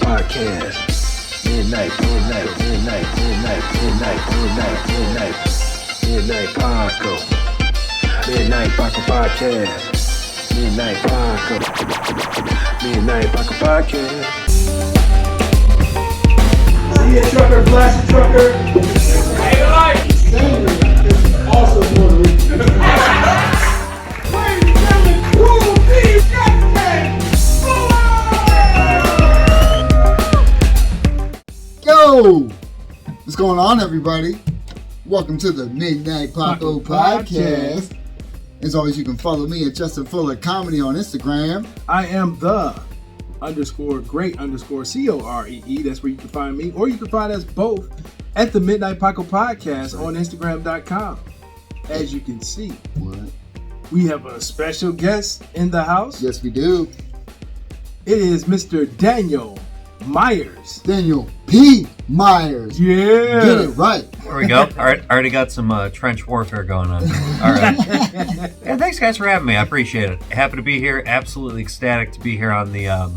Podcast. Midnight Paco. Midnight Paco Podcast. Midnight Paco Podcast. See a trucker, blast a trucker. Hey, life. Sandra is also Puerto Rican. Ladies and gentlemen, Cool Steve Yo! What's going on, everybody? Welcome to the Midnight Paco Podcast. As always, you can follow me at Justin Fuller Comedy on Instagram. I am the _great _COREE. That's where you can find me. Or you can find us both at the Midnight Paco Podcast on Instagram.com. As you can see, we have a special guest in the house. Yes, we do. It is Mr. Daniel Myers. Daniel P. Myers. Yeah. Get it right. There we go. Already got some trench warfare going on. All right. Yeah, thanks, guys, for having me. I appreciate it. Happy to be here. Absolutely ecstatic to be here on the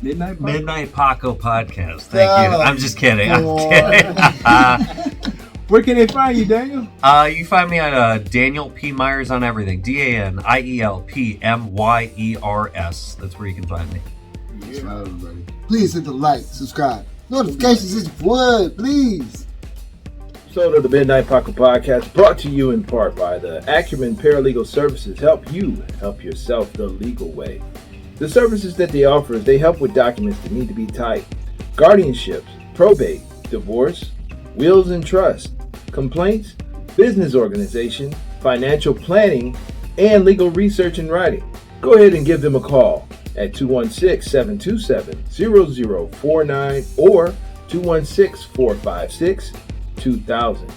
Midnight Paco Podcast. Thank you. I'm just kidding. I'm kidding. Where can they find you, Daniel? You can find me at Daniel P. Myers on everything. DanielPmyers. That's where you can find me. That's right, everybody. Please hit the like, subscribe. Notifications is what, please. So to the Midnight Paco Podcast, brought to you in part by the Acumen Paralegal Services. Help you help yourself the legal way. The services that they offer is they help with documents that need to be typed, guardianships, probate, divorce, wills and trust, complaints, business organization, financial planning, and legal research and writing. Go ahead and give them a call at 216-727-0049 or 216-456-2000.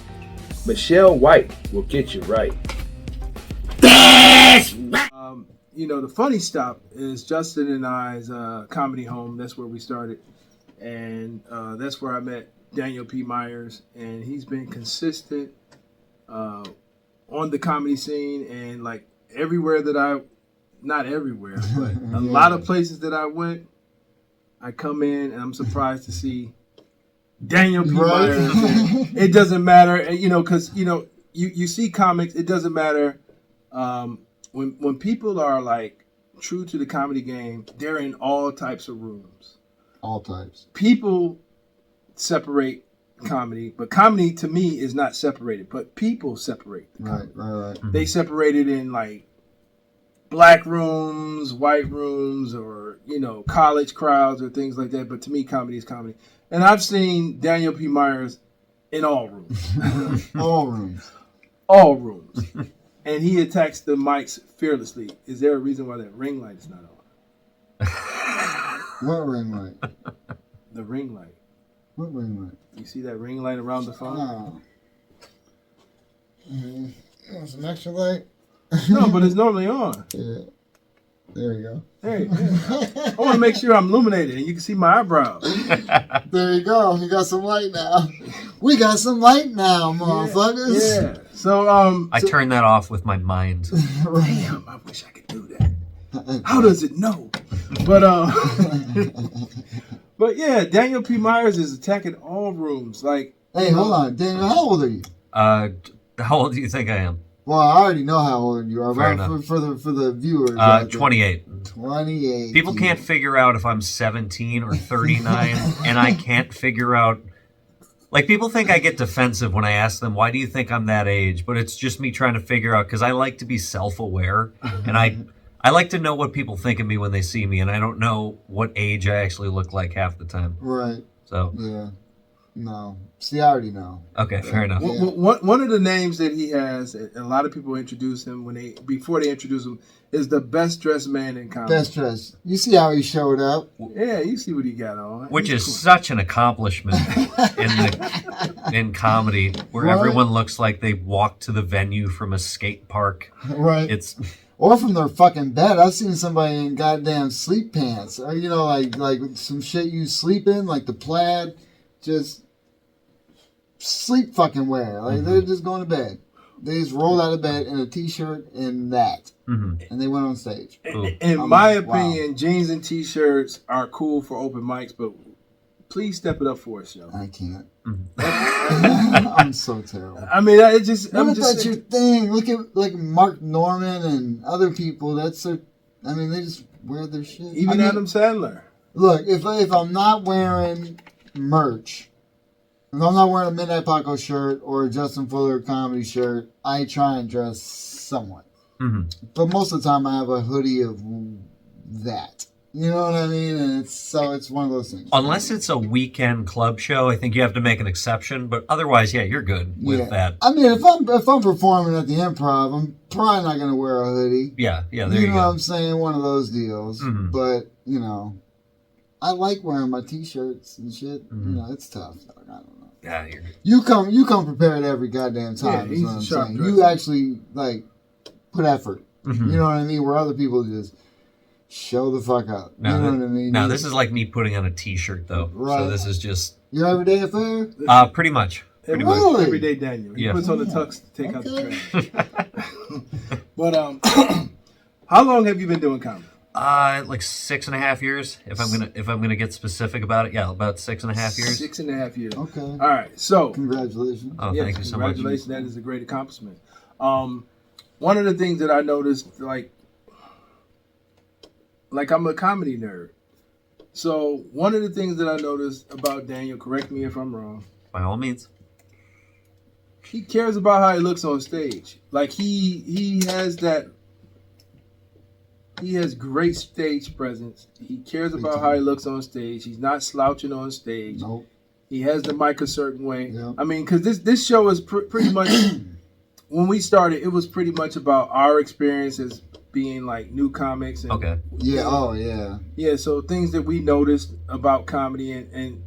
Michelle White will get you right. The funny stop is Justin and I's comedy home. That's where we started. And that's where I met Daniel P. Myers. And he's been consistent on the comedy scene. And like everywhere that not everywhere, but a lot of places that I went, I come in and I'm surprised to see Daniel P. Myers. It doesn't matter, because you see comics. It doesn't matter when people are like true to the comedy game. They're in all types of rooms. All types. People separate comedy, but comedy to me is not separated. But people separate. Right. They separate it in like black rooms, white rooms, or college crowds or things like that. But to me, comedy is comedy, and I've seen Daniel P. Myers in all rooms, all rooms, and he attacks the mics fearlessly. Is there a reason why that ring light is not on? What ring light? The ring light. What ring light? You see that ring light around the phone? Oh. Some extra light. No, but it's normally on. Yeah. There you go. Hey, I want to make sure I'm illuminated and you can see my eyebrows. There you go. You got some light now. We got some light now, motherfuckers. Yeah. So I turn that off with my mind. Damn, I wish I could do that. How does it know? But but yeah, Daniel P. Myers is attacking all rooms. Like, hey, hold on, Daniel. How old are you? How old do you think I am? Well, I already know how old you are. Fair enough. For the viewers. 28. 28. People can't figure out if I'm 17 or 39, and I can't figure out. Like, people think I get defensive when I ask them, why do you think I'm that age? But it's just me trying to figure out, because I like to be self-aware, and I like to know what people think of me when they see me, and I don't know what age I actually look like half the time. Right. So. Yeah. No. See, I already know. Okay, fair enough. Yeah. One of the names that he has, and a lot of people introduce him before they introduce him, is the best dressed man in comedy. Best dressed. You see how he showed up? Yeah, you see what he got on. Which is such an accomplishment in comedy, where everyone looks like they walked to the venue from a skate park. Right. Or from their fucking bed. I've seen somebody in goddamn sleep pants. Or, like some shit you sleep in, like the plaid, just sleep fucking wear. Like, they're just going to bed. They just rolled out of bed in a t-shirt and that, and they went on stage. In my opinion, jeans and t-shirts are cool for open mics, but please step it up for us, yo. I can't. I'm so terrible. I mean, it just. That's your thing. Look at like Mark Norman and other people. That's their. I mean, they just wear their shit. Even Adam Sandler. Look, if I'm not wearing merch, if I'm not wearing a Midnight Paco shirt or a Justin Fuller comedy shirt, I try and dress somewhat. But most of the time, I have a hoodie of that. You know what I mean? And it's one of those things. Unless it's a weekend club show, I think you have to make an exception. But otherwise, yeah, you're good with that. I mean, if I'm performing at the Improv, I'm probably not going to wear a hoodie. Yeah, there you go. You know what I'm saying? One of those deals. But you know, I like wearing my t-shirts and shit. You know, it's tough. I don't know. Yeah, you're good. You come prepared every goddamn time. Yeah, is what I'm saying. dresser. You actually like put effort. You know what I mean? Where other people just show the fuck up. You know what I mean? No, this is like me putting on a t-shirt though. Right. So this is just your everyday affair? pretty much. Really? Everyday Daniel. He puts on the tux to take out the trash. But how long have you been doing comedy? Like 6.5 years. If I'm gonna get specific about it, yeah, about 6.5 years. 6.5 years. Okay. All right. So Congratulations. Oh, thank you so much. Congratulations. That is a great accomplishment. One of the things that I noticed, like I'm a comedy nerd. So one of the things that I noticed about Daniel, correct me if I'm wrong, By all means. he cares about how he looks on stage. Like he has that. He has great stage presence. He cares about how he looks on stage. He's not slouching on stage. Nope. He has the mic a certain way. Yep. I mean, because this show is pretty much, when we started, it was pretty much about our experiences being like new comics. And, Okay. Yeah. Oh yeah. Yeah, so things that we noticed about comedy. And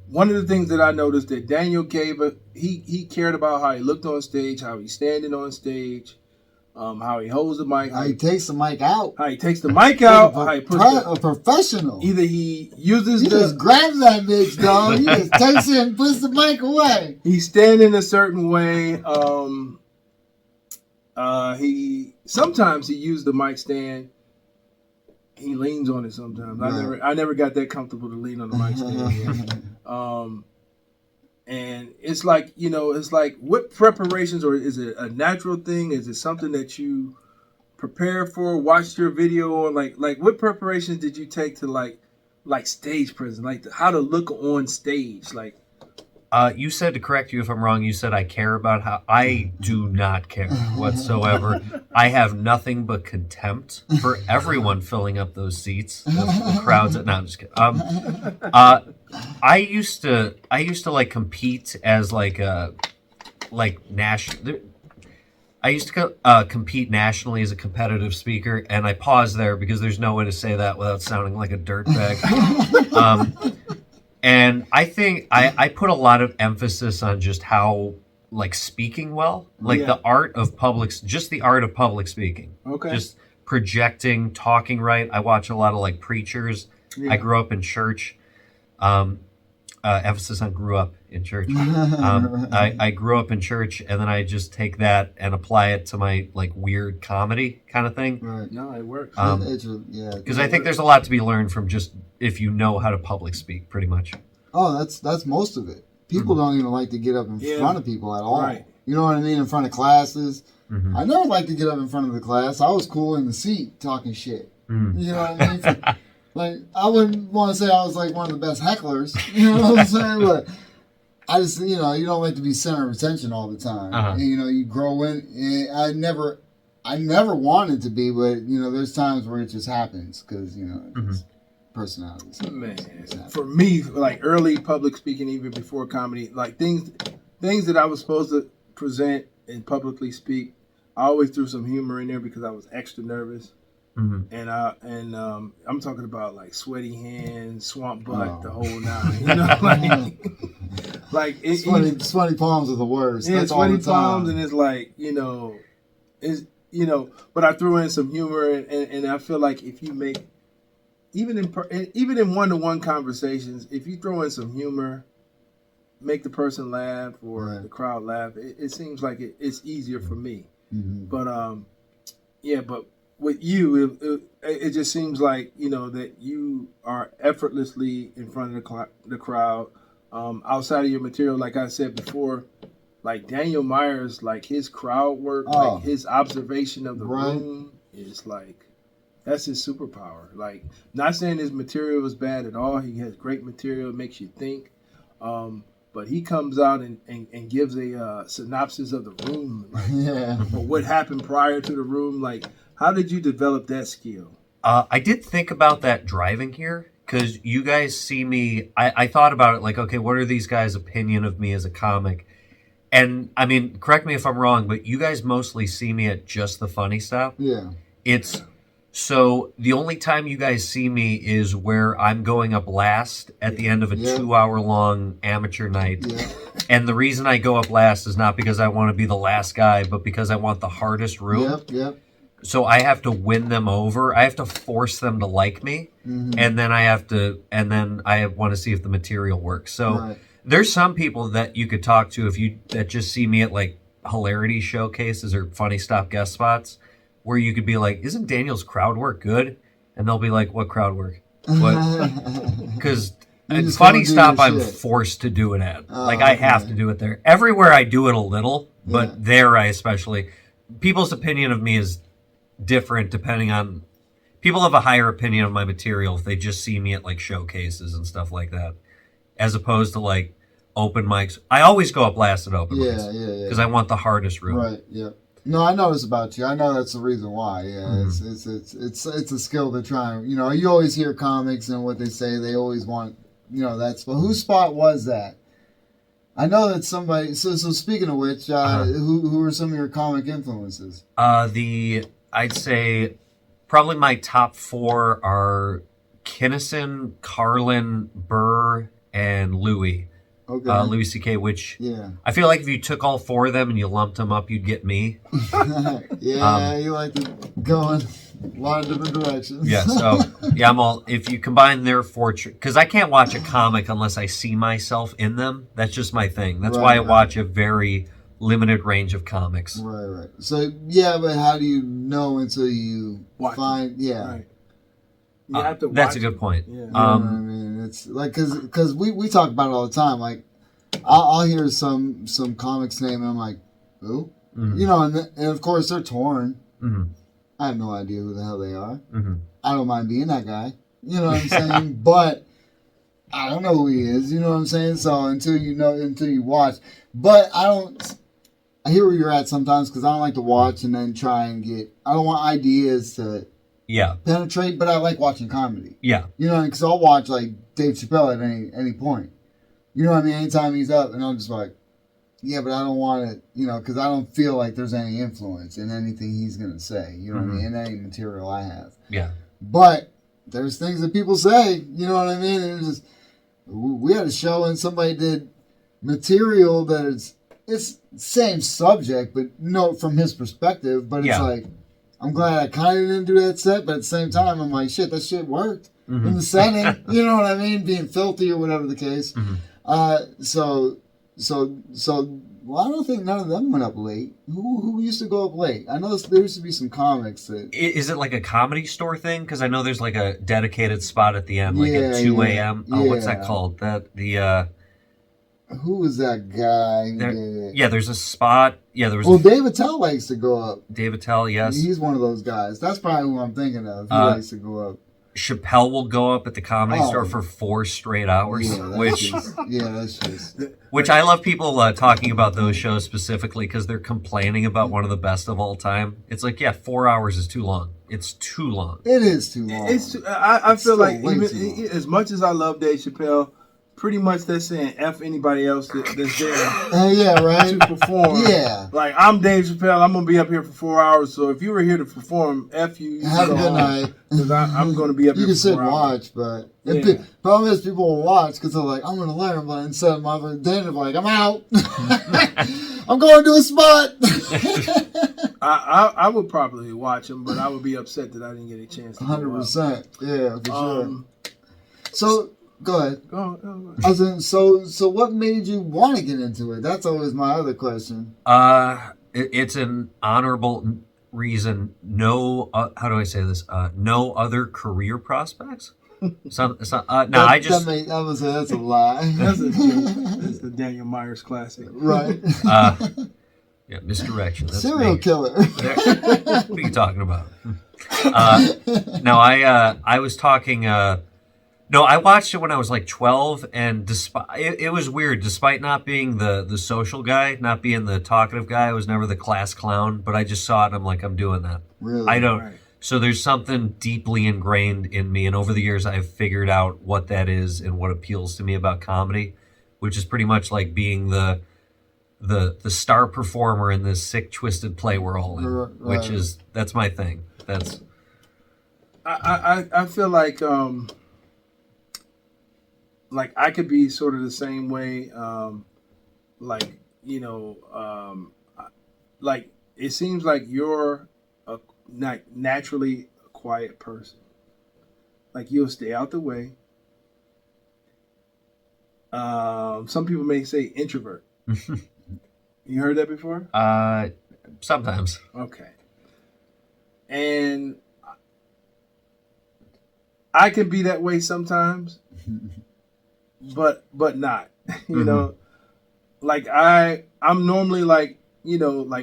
one of the things that I noticed that Daniel gave, he cared about how he looked on stage, how he's standing on stage. How he holds the mic, How he takes the mic out. how he takes the mic out, how he puts A professional. either he uses He just grabs that bitch, dog. He just takes it and puts the mic away. he's standing a certain way. Sometimes he used the mic stand. He leans on it sometimes. Right. I never got that comfortable to lean on the mic stand. And it's like, what preparations, or is it a natural thing? Is it something that you prepare for, watched your video on? Like what preparations did you take to like stage presence, like how to look on stage? Like, You said, to correct you if I'm wrong, you said I care about how. I do not care whatsoever. I have nothing but contempt for everyone filling up those seats. The crowds. No, I'm just kidding. I used to like compete as national. I used to compete nationally as a competitive speaker, and I paused there because there's no way to say that without sounding like a dirtbag. And I think I put a lot of emphasis on just how, speaking well, the art of public speaking. Okay. Just projecting, talking right. I watch a lot of preachers. Yeah. I grew up in church. Emphasis on grew up in church. I grew up in church, and then I just take that and apply it to my weird comedy kind of thing. Right. No, it works. Because I think there's a lot to be learned from just if you know how to public speak, pretty much. Oh, that's most of it. People don't even like to get up in front of people at all. Right. You know what I mean? In front of classes. Mm-hmm. I never liked to get up in front of the class. I was cool in the seat talking shit. Mm. You know what I mean? I wouldn't want to say I was one of the best hecklers. You know what I'm saying? But I just, you don't like to be center of attention all the time. Uh-huh. And, you grow in. And I never wanted to be, but, there's times where it just happens because, it's personalities. Man, for me, early public speaking, even before comedy, things that I was supposed to present and publicly speak, I always threw some humor in there because I was extra nervous. Mm-hmm. And I'm talking about sweaty hands, swamp butt, the whole nine. Sweaty palms are the worst. Yeah, That's sweaty all the time. palms, and but I threw in some humor, and I feel like if you make even in one-to-one conversations, if you throw in some humor, make the person laugh or Right. the crowd laugh, it seems like it's easier for me. Mm-hmm. But yeah, but with you, it just seems like that you are effortlessly in front of the crowd. Outside of your material, like I said before, like Daniel Myers, like his crowd work, like his observation of the room is like that's his superpower. Like, not saying his material is bad at all. He has great material, makes you think. But he comes out and gives a synopsis of the room, like, or what happened prior to the room. Like, how did you develop that skill? I did think about that driving here because you guys see me. I thought about it like, okay, what are these guys' opinion of me as a comic? And I mean, correct me if I'm wrong, but you guys mostly see me at just the funny stop. Yeah. It's so the only time you guys see me is where I'm going up last at the end of a 2-hour long amateur night. Yeah. And the reason I go up last is not because I want to be the last guy, but because I want the hardest room. Yep. So I have to win them over. I have to force them to like me. Mm-hmm. And then I want to see if the material works. So there's some people that you could talk to that just see me at like hilarity showcases or funny stop guest spots where you could be like, isn't Daniel's crowd work good? And they'll be like, what crowd work? What? Because funny stop I'm forced to do it at. I have to do it there. Everywhere I do it a little, but there I especially. People's opinion of me is different depending on. People have a higher opinion of my material if they just see me at like showcases and stuff like that, as opposed to like open mics. I always go up last at open mics because I want the hardest room. Right. Yeah. No, I know this about you. I know that's the reason why. Yeah, it's a skill to try. You always hear comics and what they say. They always want that spot. Whose spot was that? I know that somebody. So speaking of which, who are some of your comic influences? I'd say probably my top 4 are Kinnison, Carlin, Burr, and Louis. Okay. Louis C.K., which I feel like if you took all 4 of them and you lumped them up, you'd get me. You like to go in a lot of different directions. Yeah, so if you combine their 4, because I can't watch a comic unless I see myself in them. That's just my thing. That's why I watch a very limited range of comics. Right. So, but how do you know until you find, Right. You have to that's a good point. Yeah. You know what I mean? It's like because we talk about it all the time. Like I'll hear some comics name and I'm like, who? Mm-hmm. And of course they're torn. Mm-hmm. I have no idea who the hell they are. Mm-hmm. I don't mind being that guy. You know what I'm saying? But I don't know who he is. You know what I'm saying? So until you watch, but I hear where you're at sometimes because I don't like to watch and then try and I don't want ideas to. Penetrate, but I like watching comedy. Yeah. Because I'll watch like Dave Chappelle at any point. You know what I mean? Anytime he's up, and I'm just like, but I don't want it, because I don't feel like there's any influence in anything he's going to say, you know what I mean, in any material I have. Yeah. But there's things that people say, you know what I mean? And we had a show and somebody did material that it's same subject, but from his perspective, but it's like, I'm glad I kind of didn't do that set, but at the same time, I'm like, shit, that shit worked in the setting. You know what I mean? Being filthy or whatever the case. Mm-hmm. So, I don't think none of them went up late. Who used to go up late? I know there used to be some comics that... Is it like a Comedy Store thing? Because I know there's like a dedicated spot at the end, like at 2 a.m. Oh, what's that called? Who was that guy? There's a spot. Yeah, there was. Well, Dave Attell likes to go up. Dave Attell, yes. He's one of those guys. That's probably who I'm thinking of. He likes to go up. Chappelle will go up at the Comedy Store for 4 straight hours. That's just... Which I love people talking about those shows specifically because they're complaining about one of the best of all time. It's like, 4 hours is too long. It's too long. It is too long. I feel like even as much as I love Dave Chappelle, pretty much they're saying F anybody else that's there right? to perform. Yeah. Like, I'm Dave Chappelle. I'm going to be up here for 4 hours. So if you were here to perform, F you. Have a good night. Because I'm going to be up here for 4 hours. You can sit and watch, but problem is people will watch because they're like, I'm going to learn. But instead of my then they're like, I'm out. I'm going to a spot. I would probably watch them, but I would be upset that I didn't get a chance to 100%. Yeah, for sure. So... Go ahead. Go on. I was in, so what made you want to get into it? That's always my other question. It's an honorable reason. No, how do I say this? No other career prospects. That's a lie. That's a joke. That's the Daniel Myers classic. Right. Yeah, misdirection. That's Serial me. killer. What are you talking about? No, I was talking. No, I watched it when I was like 12, and it was weird. Despite not being the social guy, not being the talkative guy, I was never the class clown. But I just saw it, and I'm like, I'm doing that. Really? I don't. Right. So there's something deeply ingrained in me, and over the years, I've figured out what that is and what appeals to me about comedy, which is pretty much like being the star performer in this sick, twisted play we're all in, which is that's my thing. That's. I feel like I could be sort of the same way. Like it seems like you're naturally a quiet person. Like you'll stay out the way. Some people may say introvert. You heard that before? Sometimes. Okay. And I can be that way sometimes, but not. You know, like I'm normally like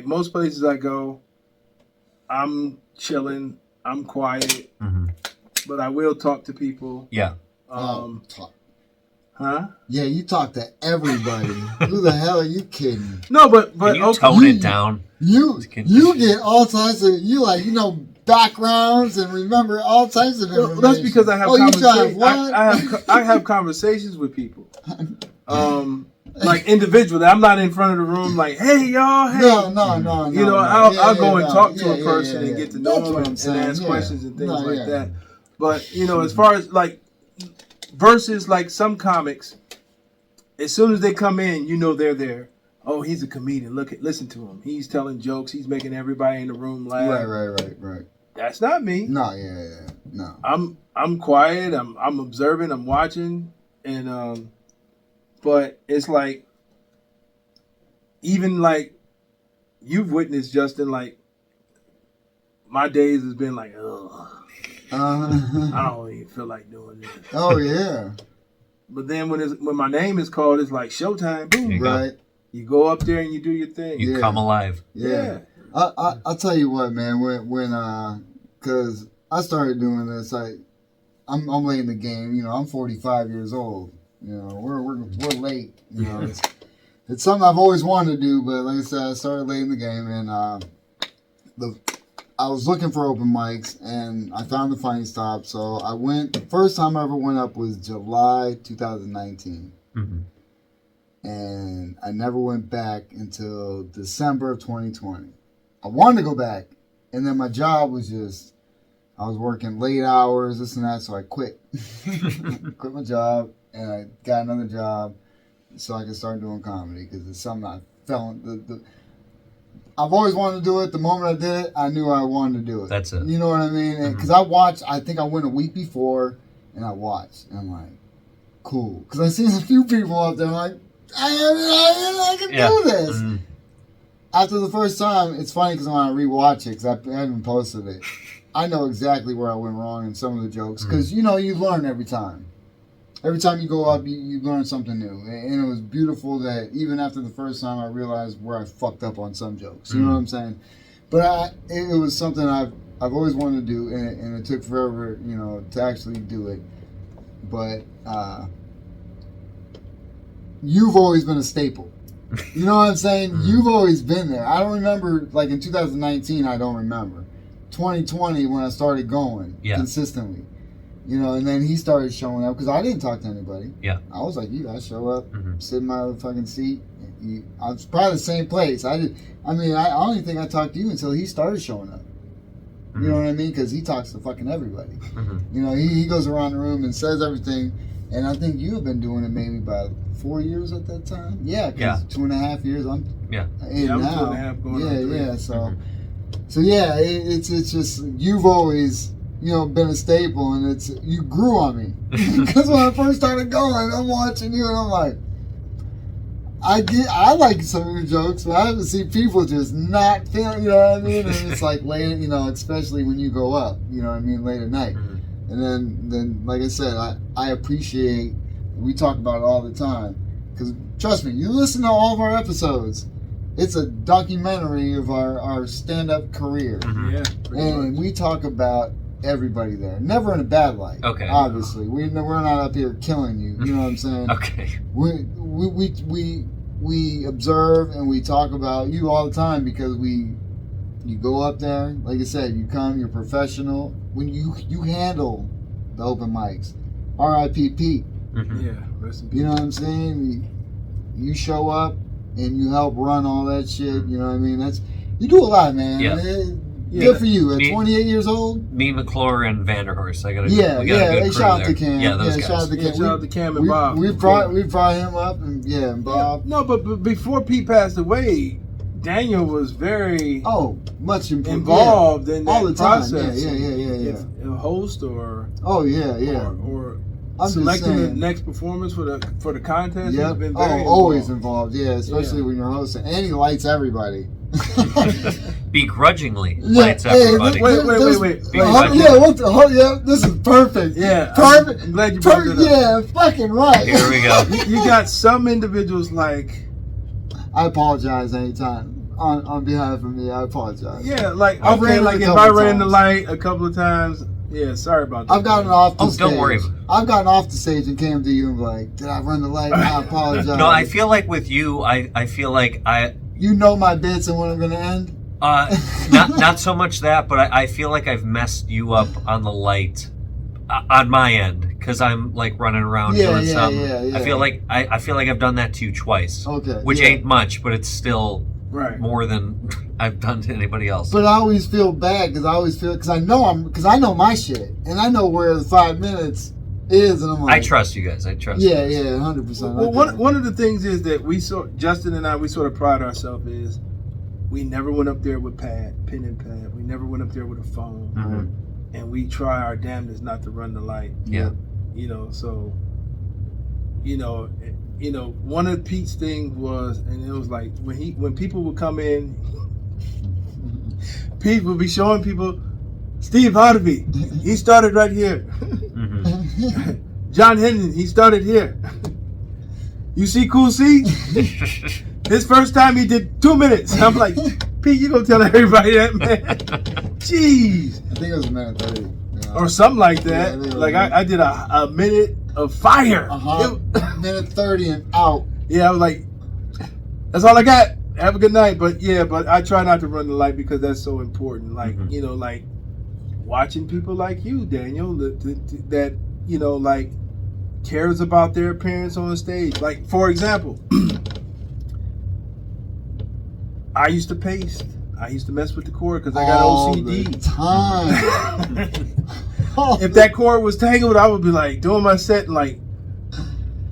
most places I go, I'm chilling, I'm quiet, but I will talk to people. Yeah. Talk. Huh? Yeah, you talk to everybody. Who the hell are you kidding? No, but Can you okay. tone it down? You get all types of backgrounds and remember all types of information. Well, that's because I have conversations. I have conversations with people. Like individually, I'm not in front of the room like, hey y'all, hey. No. You know, I'll go and talk to a person and get to know them and ask questions and things like that. But as far as like versus like some comics, as soon as they come in, they're there. Oh, he's a comedian. Listen to him. He's telling jokes. He's making everybody in the room laugh. Right. That's not me. No, no. I'm quiet. I'm observing. I'm watching, and but it's like even like you've witnessed, Justin. Like my days has been like, ugh. I don't even feel like doing this. Oh yeah. But then when my name is called, it's like showtime. Boom. Right. You go up there and you do your thing. You come alive. Yeah. I'll tell you what, man. When cause I started doing this, I'm late in the game. I'm 45 years old. We're late. It's something I've always wanted to do, but like I said, I started late in the game, and I was looking for open mics, and I found the Funny Stop. So I went. The first time I ever went up was July 2019. And I never went back until December of 2020. I wanted to go back, and then my job was I was working late hours, this and that, so I quit. Quit my job, and I got another job so I could start doing comedy, because it's something I felt... I've always wanted to do it. The moment I did it, I knew I wanted to do it. That's it. You know what I mean? Because I think I went a week before, and I watched, and I'm like, cool. Because I seen a few people up there, I'm like, I can do this. After the first time, it's funny because when I rewatch it, because I haven't posted it, I know exactly where I went wrong in some of the jokes. Because, you learn every time. Every time you go up, you learn something new. And it was beautiful that even after the first time, I realized where I fucked up on some jokes. You know what I'm saying? But it was something I've always wanted to do, and it took forever, to actually do it. But you've always been a staple. You know what I'm saying? You've always been there. I don't remember, like in 2019, I don't remember. 2020, when I started going consistently. And then he started showing up, because I didn't talk to anybody. Yeah. I was like, I show up, sit in my fucking seat. I was probably the same place. I don't think I talked to you until he started showing up. You know what I mean? Because he talks to fucking everybody. He goes around the room and says everything. And I think you have been doing it maybe about 4 years at that time. Yeah, because 2.5 years. I'm I'm now. 2.5 going on 3. So yeah, it's just you've always been a staple, and you grew on me. Because when I first started going, I'm watching you, and I'm like, I like some of your jokes, but I haven't seen people just not feeling, you know what I mean? And it's like late, especially when you go up, you know what I mean, late at night. And then like I said, I appreciate, we talk about it all the time, because trust me, you listen to all of our episodes, it's a documentary of our stand-up career. Yeah. And we talk about everybody there, never in a bad light. Okay. Obviously, we're not up here killing you. You know what I'm saying? Okay. We observe and we talk about you all the time because you go up there, like I said, you come, you're professional. When you handle the open mics, R.I.P. Pete. Yeah. Rest in peace. You know what I'm saying? You show up and you help run all that shit. You know what I mean? You do a lot, man. Yeah. Good for you. At 28 years old. Me, McClure, and Vanderhorst. We got a They good shout out crew to Cam. there. Yeah, those guys. Shout out to Cam. Shout out to Cam and Bob. We brought him up, and Bob. Yeah. No, but before Pete passed away, Daniel was very much involved in that all the time. process. Yeah. A host or or I'm selecting the next performance for the contest. Yep. He's been very always involved. Yeah, especially when you're hosting, and he lights everybody. Begrudgingly lights everybody. Wait. This is perfect. Yeah, perfect. I'm glad you brought that up. Yeah, fucking right. Here we go. You got some individuals like. I apologize anytime. On behalf of me, I apologize. Yeah, like I've okay, ran like it if a I couple ran the times. light a couple of times, yeah, sorry about that. I've gotten off the stage. Don't worry. I've gotten off the stage and came to you and be like, did I run the light? I apologize. No, I feel like with you, I feel like You know my bits and when I'm going to end? not so much that, but I feel like I've messed you up on the light on my end because I'm like running around doing something. Yeah. I feel like I've done that to you twice. Okay. Which ain't much, but it's still Right. more than I've done to anybody else. But I always feel bad because I know my shit and I know where the 5 minutes is, and I'm like, I trust you guys. I trust. Yeah, 100%. Well, one of the things is that Justin and I, we sort of pride ourselves is we never went up there with pen and pad. We never went up there with a phone, and we try our damnedest not to run the light. Yeah. So one of Pete's things was, and it was like when people would come in, Pete would be showing people Steve Harvey. He started right here. John Henry. He started here. You see Cool C? His first time he did 2 minutes. I'm like, Pete, you gonna tell everybody that, man? Jeez. I think it was a minute 30. Or something like that. Yeah, like I did a minute of fire. Minute 30 and out. Yeah, I was like, that's all I got. Have a good night. But I try not to run the light because that's so important. Like, like watching people like you, Daniel, that like cares about their appearance on stage. Like, for example, I used to paste. I used to mess with the chord because I got OCD. The time. If that chord was tangled, I would be like doing my set and like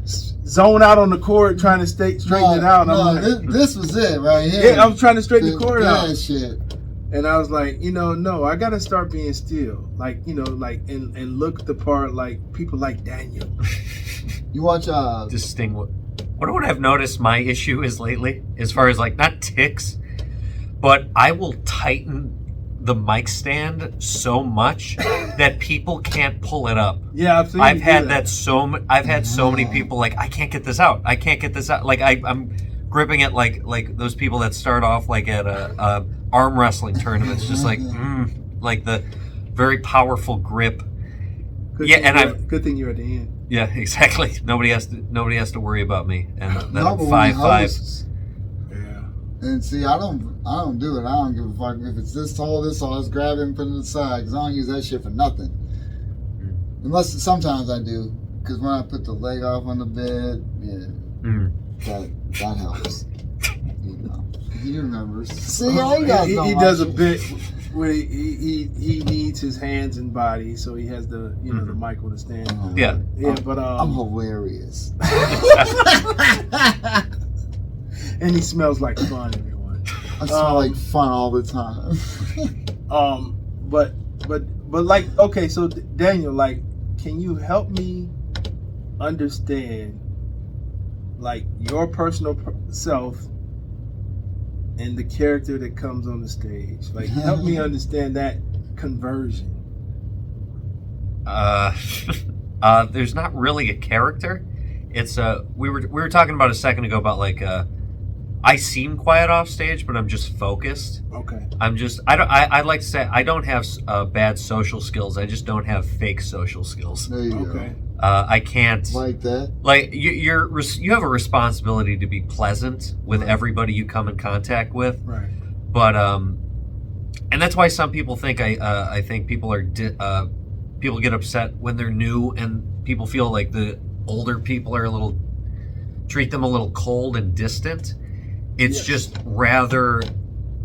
zone out on the chord trying to straighten it out. This was it right here. Yeah, I was trying to straighten the chord out. Shit. And I was like, no, I gotta start being still, like, and look the part like people like Daniel. You watch distinguish. What I've noticed my issue is lately, as far as like not tics, but I will tighten the mic stand so much that people can't pull it up. Yeah, I've had that I've had so many people like, I can't get this out. Like I'm gripping it like those people that start off like at a arm wrestling tournaments, just like the very powerful grip. Good thing you're at the end. Yeah, exactly. Nobody has to worry about me. And that I'm 5'5". Yeah. And see, I don't do it. I don't give a fuck if it's this tall, I'll just grab it and put it to the side because I don't use that shit for nothing. Unless sometimes I do, because when I put the leg off on the bed, that helps. He remembers. See, all you guys know. He does a bit where he needs his hands and body, so he has the the mic on the stand. Yeah, but I'm hilarious. And he smells like fun, everyone. I smell like fun all the time. But But like, okay, so Daniel, like, can you help me understand, like, your personal self and the character that comes on the stage? Like, help me understand that conversion. There's not really a character. It's we were talking about a second ago about like I seem quiet off stage, but I'm just focused. Okay. I'd like to say I don't have bad social skills. I just don't have fake social skills. There you Okay. I can't like that. like you have a responsibility to be pleasant with everybody you come in contact with. Right. But and that's why some people think I think people are people get upset when they're new, and people feel like the older people are treat them a little cold and distant. It's just rather,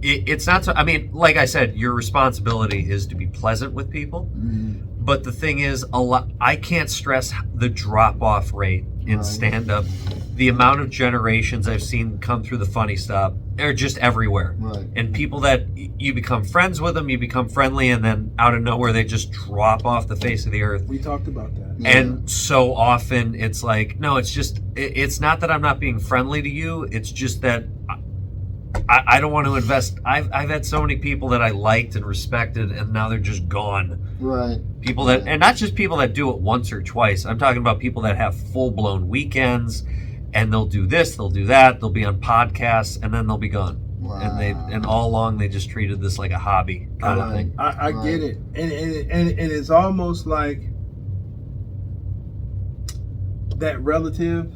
it's not so, I mean, like I said, your responsibility is to be pleasant with people. But the thing is, I can't stress the drop-off rate in stand-up. The amount of generations I've seen come through the funny stop are just everywhere. Right. And people that you become friends with them, you become friendly, and then out of nowhere they just drop off the face of the earth. We talked about that. Yeah. And so often it's like, no, it's not that I'm not being friendly to you. It's just that I don't want to invest. I've had so many people that I liked and respected, and now they're just gone. Right. People that, and not just people that do it once or twice. I'm talking about people that have full-blown weekends, and they'll do this, they'll do that, they'll be on podcasts, and then they'll be gone. Wow. And all along they just treated this like a hobby kind of thing. I get it, and it's almost like that relative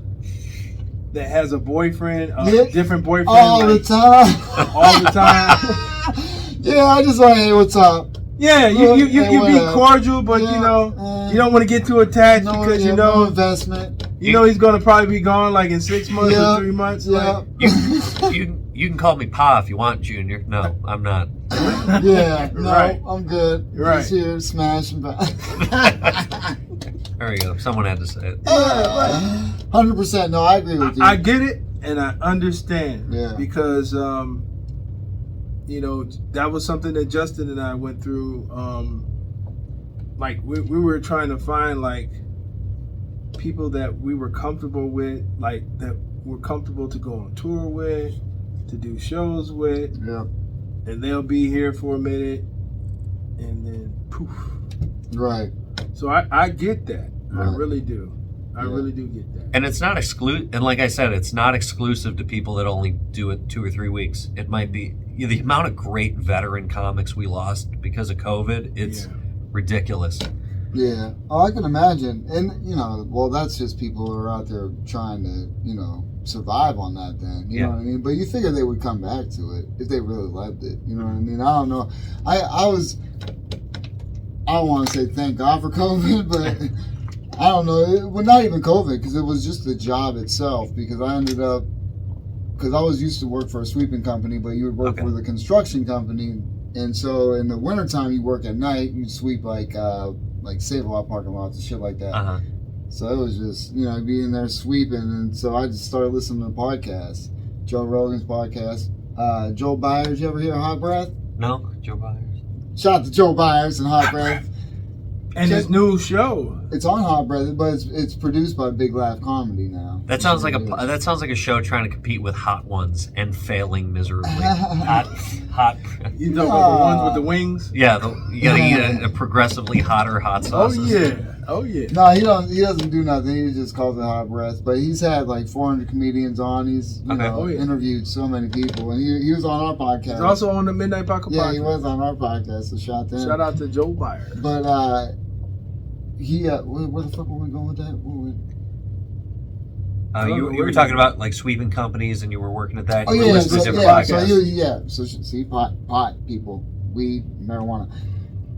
that has a boyfriend, a different boyfriend, all the time. all the time. Yeah, I just want to hear what's up. Yeah, you be cordial, but you don't want to get too attached because no investment. You know he's gonna probably be gone like in 6 months or 3 months. Yeah. Like, you can call me Pa if you want, Junior. No, I'm not. Yeah, no, Right. I'm good. Right. Just here smashing back. There you go. Someone had to say it. 100%. No, I agree with you. I get it and I understand. Yeah. Because that was something that Justin and I went through. Like we were trying to find like people that we were comfortable with, like that we're comfortable to go on tour with, to do shows with. Yeah. And they'll be here for a minute and then poof. Right. So I get that. Right. I really do. I really do get that. And it's not exclusive. And like I said, it's not exclusive to people that only do it 2 or 3 weeks. It might be the amount of great veteran comics we lost because of COVID. It's ridiculous. Yeah. Oh, I can imagine. And, that's just people who are out there trying to, survive on that then. You know what I mean? But you figure they would come back to it if they really loved it. You know what I mean? I don't know. I don't want to say thank God for COVID, but I don't know. Well, not even COVID, because it was just the job itself. Because I ended up, because I was used to work for a sweeping company, but you would work for the construction company. And so in the wintertime, you work at night, you sweep like Save-A-Lot parking lots and shit like that. Uh-huh. So it was just, being there sweeping. And so I just started listening to podcasts. Joe Rogan's podcast. Joe Byers, you ever hear Hot Breath? No, Joe Byers. Shout out to Joe Byers and Hot Breath. And his new show. It's on Hot Breath, but it's produced by Big Laugh Comedy now. That sounds like a show trying to compete with Hot Ones and failing miserably. hot. You talking about the ones with the wings? Yeah, you gotta eat a progressively hotter hot sauces. Oh yeah. No, he doesn't do nothing. He just calls it Hot Breath. But he's had like 400 comedians on. He's interviewed so many people, and he was on our podcast. He's also on the Midnight Paco podcast. Yeah, he was on our podcast. So shout out to Joe Byers. But where the fuck were we going with that? You were talking about like sweeping companies, and you were working at that. Oh you yeah, listening to different podcasts. So see, pot people, weed, marijuana.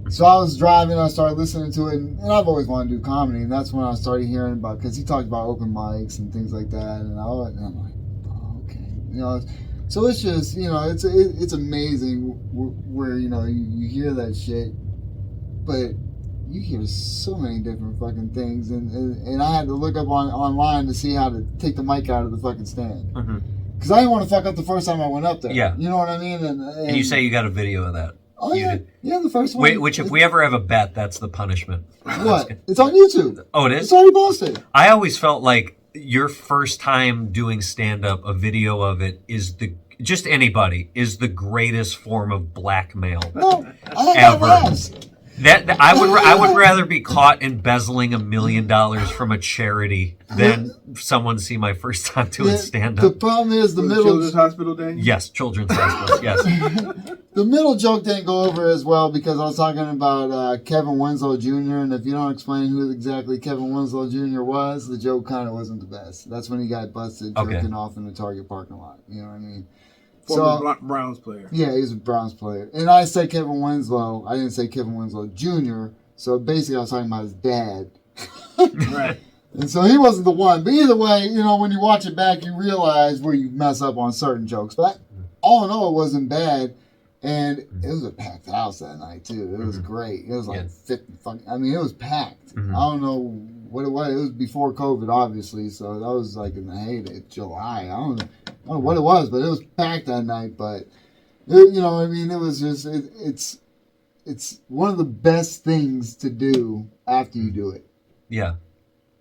So I was driving, I started listening to it, and I've always wanted to do comedy, and that's when I started hearing about, because he talked about open mics and things like that, and I'm like, oh, okay, so it's just, it's amazing where you hear that shit, but you hear so many different fucking things, and I had to look up online to see how to take the mic out of the fucking stand, because I didn't want to fuck up the first time I went up there. Yeah, you know what I mean, and you say you got a video of that. Oh, You yeah. did. Yeah, the first one. Which, if we ever have a bet, that's the punishment. What? It's on YouTube. Oh, it It's is? already posted. I always felt like your first time doing stand-up, a video of it is just anybody is the greatest form of blackmail. No, I have Ever. that laughs. That I would rather be caught embezzling $1 million from a charity than someone see my first time doing The stand-up. problem is the For the middle. Children's Hospital, Daniel? Yes, children's hospitals. Yes. The middle joke didn't go over as well because I was talking about Kevin Winslow Jr. And if you don't explain who exactly Kevin Winslow Jr. was, the joke kind of wasn't the best. That's when he got busted jerking off in the Target parking lot. You know what I mean? Former Browns player. Yeah, he's a Browns player. And I said Kevin Winslow. I didn't say Kevin Winslow Jr. So basically I was talking about his dad. Right. And so he wasn't the one. But either way, you know, when you watch it back, you realize where you mess up on certain jokes. But all in all, it wasn't bad. And it was a packed house that night, too. It was great. It was like 50 fucking... I mean, it was packed. I don't know what it was. It was before COVID, obviously. So that was like in the heyday, July. I don't know what it was, but it was packed that night. But, you know, I mean, it was just... It's one of the best things to do after you do it. Yeah.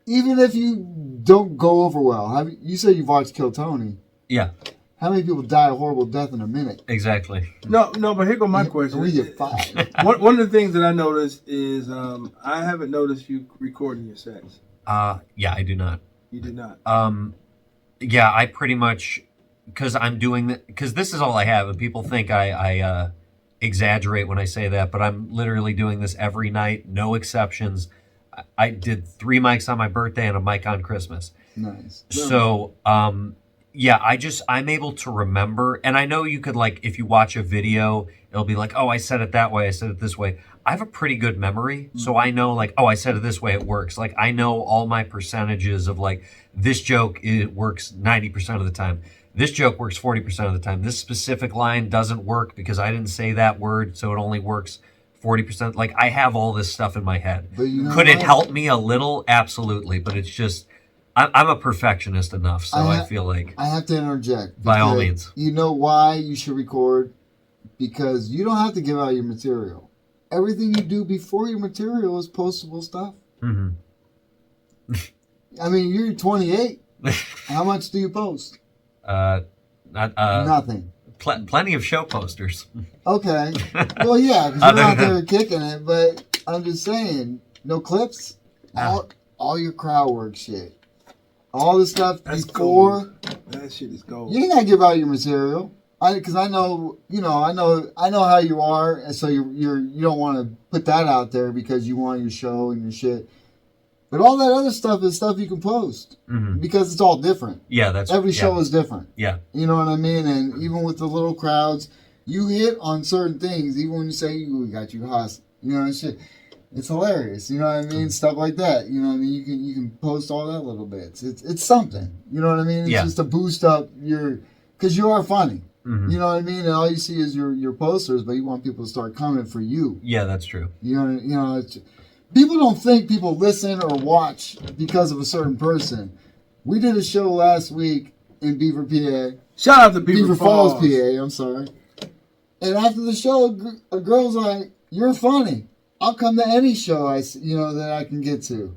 Even if you don't go over well. You say you've watched Kill Tony. Yeah. How many people die a horrible death in a minute? Exactly. No, but here go my question. And we get 5. One of the things that I noticed is I haven't noticed you recording your sets. Yeah, I do not. You did not. Yeah, I pretty much, because I'm doing that, because this is all I have, and people think I exaggerate when I say that, but I'm literally doing this every night, no exceptions. I did 3 mics on my birthday and a mic on Christmas. Nice. So, yeah, I'm able to remember, and I know you could, like, if you watch a video, it'll be like, oh, I said it that way, I said it this way. I have a pretty good memory, so I know, like, oh, I said it this way, it works. Like, I know all my percentages of, like, this joke, it works 90% of the time. This joke works 40% of the time. This specific line doesn't work because I didn't say that word, so it only works 40%. Like, I have all this stuff in my head. But you know Could it what? help me a little? Absolutely, but it's just... I'm a perfectionist enough, so I feel like... I have to interject. By all because means. You know why you should record? Because you don't have to give out your material. Everything you do before your material is postable stuff. Mm-hmm. I mean, you're 28. How much do you post? Nothing. Plenty of show posters. Okay. Well, yeah, because you're out there kicking it, but I'm just saying, no clips? All your crowd work shit. All the stuff That's before... gold. That shit is gold. You ain't gotta give out your material, because I know, you know, I know how you are, and so you don't want to put that out there because you want your show and your shit. But all that other stuff is stuff you can post because it's all different. Yeah, that's every show is different. Yeah, you know what I mean. And even with the little crowds, you hit on certain things. Even when you say we got you hot, you know, and shit. It's hilarious, you know what I mean? Stuff like that, you know what I mean? You can post all that little bits. It's something, you know what I mean? It's just to boost up because you are funny, you know what I mean? And all you see is your posters, but you want people to start coming for you. Yeah, that's true. You know, people don't think people listen or watch because of a certain person. We did a show last week in Beaver, PA. Shout out to Beaver Falls, PA. I'm sorry. And after the show, a girl's like, "You're funny. I'll come to any show that I can get to."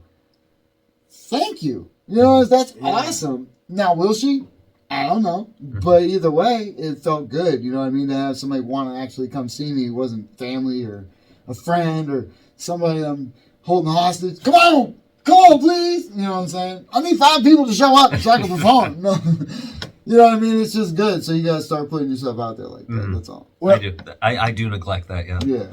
Thank you. You know, that's awesome. Now, will she? I don't know. But either way, it felt good. You know what I mean? To have somebody want to actually come see me. It wasn't family or a friend or somebody I'm holding hostage. Come on, please. You know what I'm saying? I need 5 people to show up so I can perform. No. You know what I mean? It's just good. So you got to start putting yourself out there like that. That's all. Well, I do neglect that, yeah. Yeah.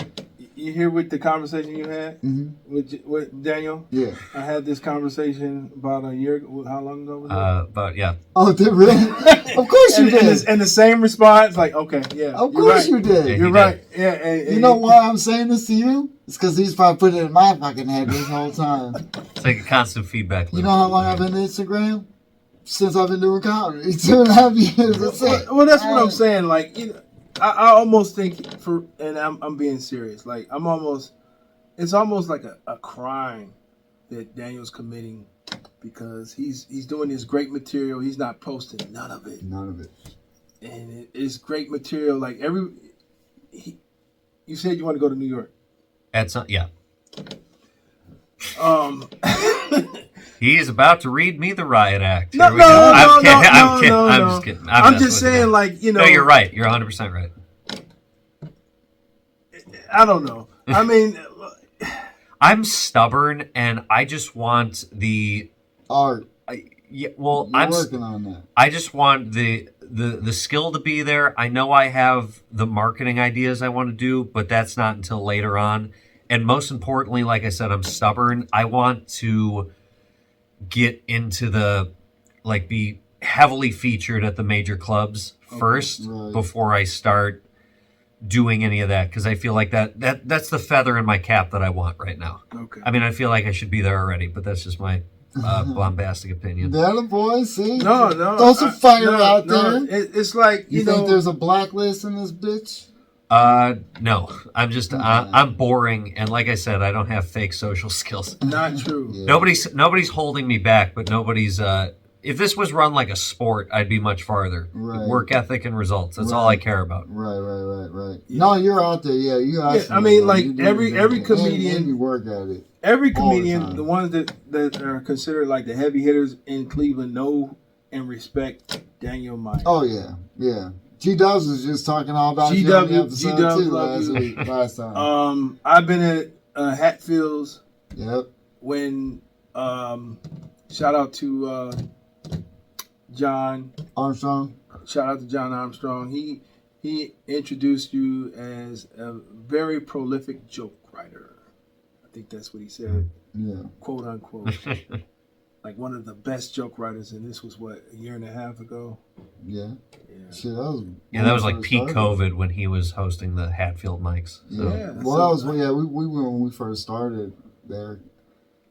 You hear with the conversation you had with Daniel? Yeah. I had this conversation about a year ago. How long ago was it? But yeah. Oh, did really? Of course you did. And the same response, like, okay, yeah. Of course you did. Yeah, You're right. Yeah. And you know why I'm saying this to you? It's because he's probably put it in my fucking head this whole time. It's like a constant feedback loop. You know how long I've been on Instagram? Since I've been doing comedy. 2.5 years. That's it. Well, that's what I'm saying. Like, you know, I almost think and I'm being serious. Like, it's almost like a crime that Daniel's committing because he's doing this great material. He's not posting none of it. None of it. And it's great material. Like You said you want to go to New York. Yeah. Um, He's about to read me the riot act. No, Here we go. I'm kidding. no. I'm just kidding. I'm messing just with you, saying, man. like, you know. No, you're right. You're 100% right. I don't know. I mean, I'm stubborn, and I just want the Art. Yeah, well, You're I'm working on that. I just want the skill to be there. I know I have the marketing ideas I want to do, but that's not until later on. And most importantly, like I said, I'm stubborn. I want to get into be heavily featured at the major clubs first right. before I start doing any of that, because I feel like that's the feather in my cap that I want right now. okay. I mean, I feel like I should be there already, but that's just my bombastic opinion. That a boy, see? No. Throw some fire out there. It's like, You think there's a blacklist in this bitch? No. I'm just I'm boring, and like I said, I don't have fake social skills. Not true. Yeah. Nobody's holding me back, but nobody's if this was run like a sport, I'd be much farther. Right. Work ethic and results. That's all I care about. Right. Yeah. No, you're out there. Yeah, you out I mean, like, every comedian, and you work at it. every all the comedian, time. the ones that are considered like the heavy hitters in Cleveland know and respect Daniel Meyer. Oh yeah. G Dubs was just talking all about you on the GW episode G-Dubs too love you. last time. I've been at Hatfields Yep. when shout out to John. Armstrong. Shout out to John Armstrong. He introduced you as a very prolific joke writer. I think that's what he said, Yeah. quote unquote. Like one of the best joke writers, and this was what, a year and a half ago. Yeah. Yeah. Shit, that was That was like first peak started. COVID when he was hosting the Hatfield mics. So. Yeah. Well, that was we went when we first started there.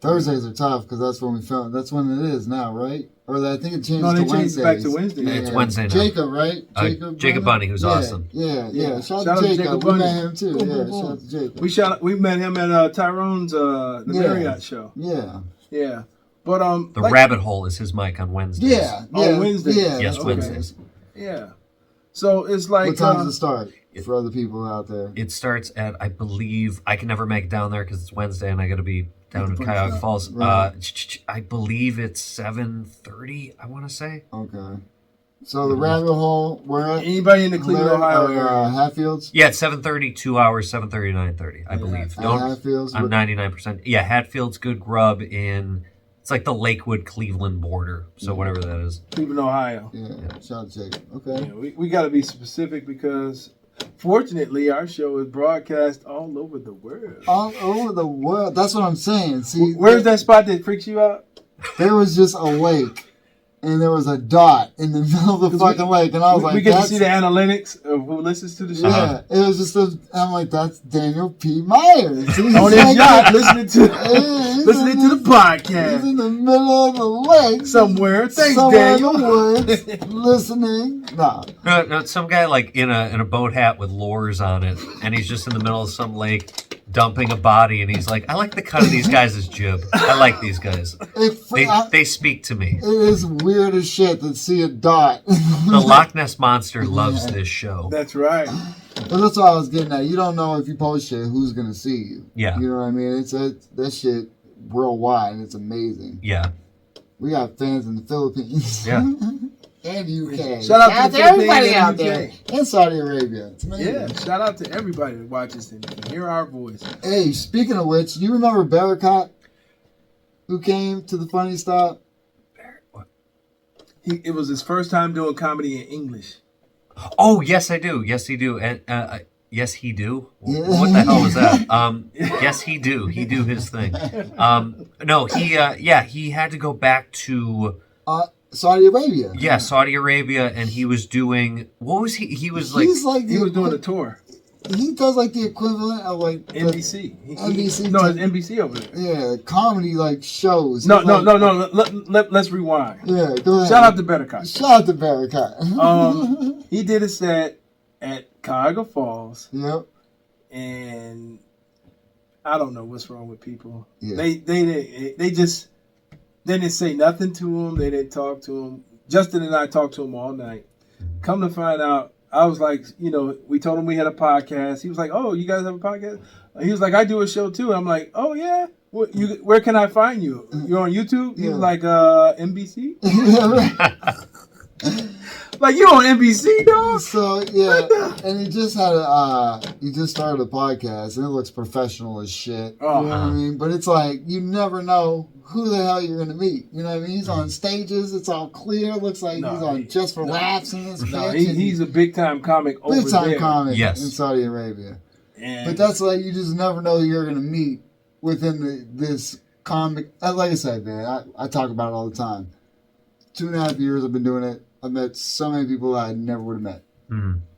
Thursdays are tough because that's when we filmed. That's when it is now, right? Or I think it changed No, they to changed Wednesdays. it back to Wednesday. Yeah, it's Wednesday now. Jacob, right? Jacob Bunny, who's awesome. Yeah. Shout Shout out to Jacob. Jacob We Bunny. met him too. Boom, Yeah, boom, boom. shout out to Jacob. We met him at Tyrone's the Yeah. Marriott show. Yeah. Yeah. But The Rabbit Hole is his mic on Wednesdays. Yeah. On Wednesdays. Yeah. Yes, Okay. Wednesdays. Yeah. So it's like What time does it start for other people out there? It starts at, I believe, I can never make it down there because it's Wednesday and I got to be down in Cuyahoga Falls. Right. I believe it's 7:30, I want to say. Okay. So the rabbit hole, where at? anybody in the Cleveland, Ohio area. Hatfields? Yeah, it's 7:30, 2 hours, 7:30 to 9:30, I believe. At Don't, Hatfields? I'm 99%. Yeah, Hatfield's good grub in, it's like the Lakewood Cleveland border. So whatever that is. Cleveland, Ohio. Yeah. Shout out to Jacob. Okay. Yeah, we got to be specific because, fortunately, our show is broadcast all over the world. All over the world. That's what I'm saying. See, Where's that spot that freaks you out? there was just a lake, and there was a dot in the middle of the 'Cause fucking lake, and I was we like, get to that's, see the analytics of who listens to the show. yeah, it was just I'm like, that's Daniel P. Myers. He's On his like- yacht, listening to Yeah, he's listening in to the He's podcast in the middle of the lake, somewhere. Thanks, somewhere in Daniel. the woods, listening. No, No, some guy like in a boat hat with lures on it, and he's just in the middle of some lake dumping a body, and he's like, I like the cut of these guys' jib. I like these guys. They speak to me. it is weird as shit to see a dot. The Loch Ness Monster loves this show. That's right. But that's what I was getting at. You don't know if you post shit, who's gonna see you. Yeah. You know what I mean? That shit worldwide, and it's amazing. Yeah. We got fans in the Philippines. Yeah. And UK. Shout out to the everybody Philippines out and there. UK. And Saudi Arabia. It's amazing. Yeah, shout out to everybody that watches and can hear our voice. Hey, speaking of which, you remember Barakat, who came to the Funny Stop? It was his first time doing comedy in English. Oh, yes, I do. Yes, he do. And yes, he do. Yeah. What the hell was that? Yes, he do. He do his thing. No, he had to go back to Saudi Arabia. Saudi Arabia, and he was doing what was he? He was like He's like He was doing a tour. He does like the equivalent of like NBC. NBC. No, it's NBC over there. Yeah, comedy like shows. No. He's like- Let's rewind. Yeah, go ahead. Shout out to Buttercup. Shout out to Barakat. He did a set at Cuyahoga Falls, Yep. and I don't know what's wrong with people. Yeah. They just didn't say nothing to him. They didn't talk to him. Justin and I talked to him all night. Come to find out, I was like, we told him we had a podcast. He was like, "Oh, you guys have a podcast?" He was like, "I do a show too." I'm like, "Oh yeah, where can I find you? You're on YouTube?" He was like, "NBC." Like, you on NBC, dog? So yeah, and he just started a podcast, and it looks professional as shit. You know what I mean? But it's like you never know who the hell you're gonna meet. You know what I mean? He's on stages, it's all clear. Looks like he's on Just for Laughs in this bitch. He's a big time comic over there. Big time comic in Saudi Arabia. And but that's like you just never know who you're gonna meet within this comic. Like I said, man, I talk about it all the time. 2.5 years I've been doing it. I've met so many people that I never would have met,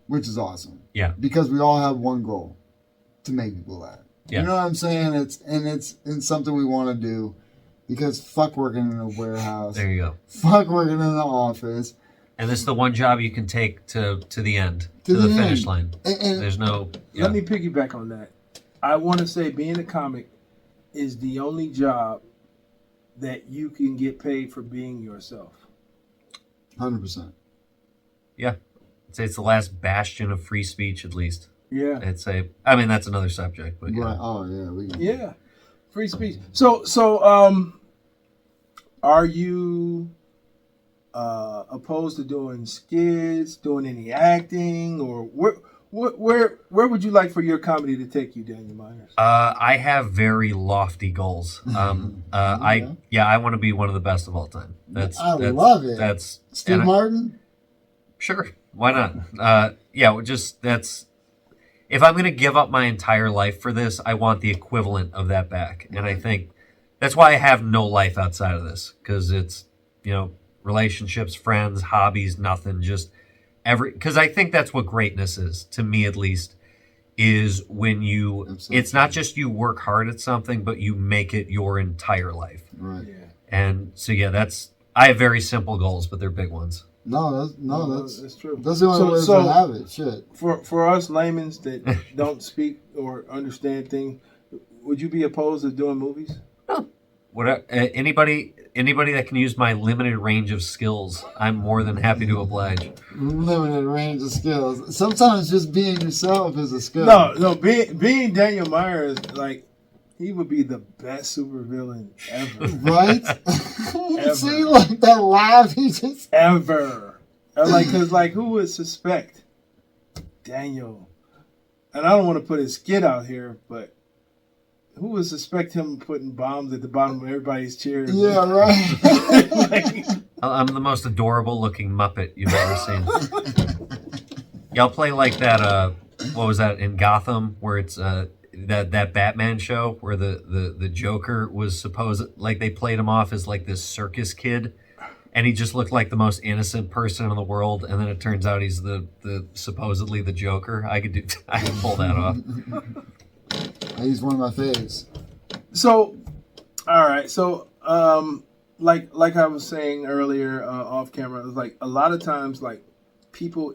which is awesome. Yeah, because we all have one goal: to make people laugh. Yeah. You know what I'm saying? It's something we want to do because fuck working in a warehouse. There you go. Fuck working in the office. And this is the one job you can take to the end, to the finish line. And there's no. Yeah. Let me piggyback on that. I want to say being a comic is the only job that you can get paid for being yourself. 100%. Yeah. I'd say it's the last bastion of free speech, at least. Yeah. I mean, that's another subject, but yeah. Right. Oh, yeah. Yeah. Free speech. So, are you opposed to doing skits, doing any acting, or where would you like for your comedy to take you, Daniel Myers? I have very lofty goals. I want to be one of the best of all time. That's love it. That's Steve Martin? Sure. Why not? If I'm going to give up my entire life for this, I want the equivalent of that back. And I think that's why I have no life outside of this, because it's, relationships, friends, hobbies, nothing, just because I think that's what greatness is, to me at least, is when you, Absolutely. It's not just you work hard at something, but you make it your entire life. Right. Yeah. And so, I have very simple goals, but they're big ones. No, that's true. That's the only way to have it. Shit. For us laymen that don't speak or understand things, would you be opposed to doing movies? No. Anybody that can use my limited range of skills, I'm more than happy to oblige. Limited range of skills. Sometimes just being yourself is a skill. No. Being Daniel Myers, like, he would be the best supervillain ever. Right? Ever. See, like that laugh, he just... Ever. Because who would suspect Daniel? And I don't want to put his skit out here, but who would suspect him putting bombs at the bottom of everybody's chairs? Yeah, right. I'm the most adorable looking Muppet you've ever seen. I'll play like that, what was that, in Gotham, where it's... that Batman show where the Joker was supposed, like, they played him off as like this circus kid, and he just looked like the most innocent person in the world, and then it turns out he's the supposedly the Joker. I could pull that off. He's one of my faves. So, all right. So, like I was saying earlier off camera, it was like a lot of times, like, people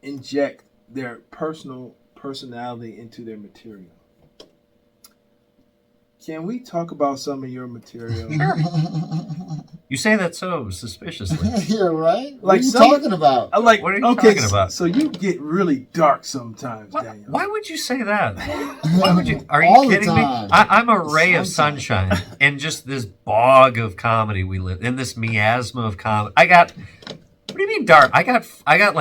inject their personality into their material. Can we talk about some of your material? You say that so suspiciously. Yeah, right? Like, what are you talking about? Like, what are you talking about? So you get really dark sometimes, Daniel. Why would you say that? Why would you? Are All you the kidding me? time. I'm a ray of sunshine in just this bog of comedy we live in, this miasma of comedy. What do you mean dark? I got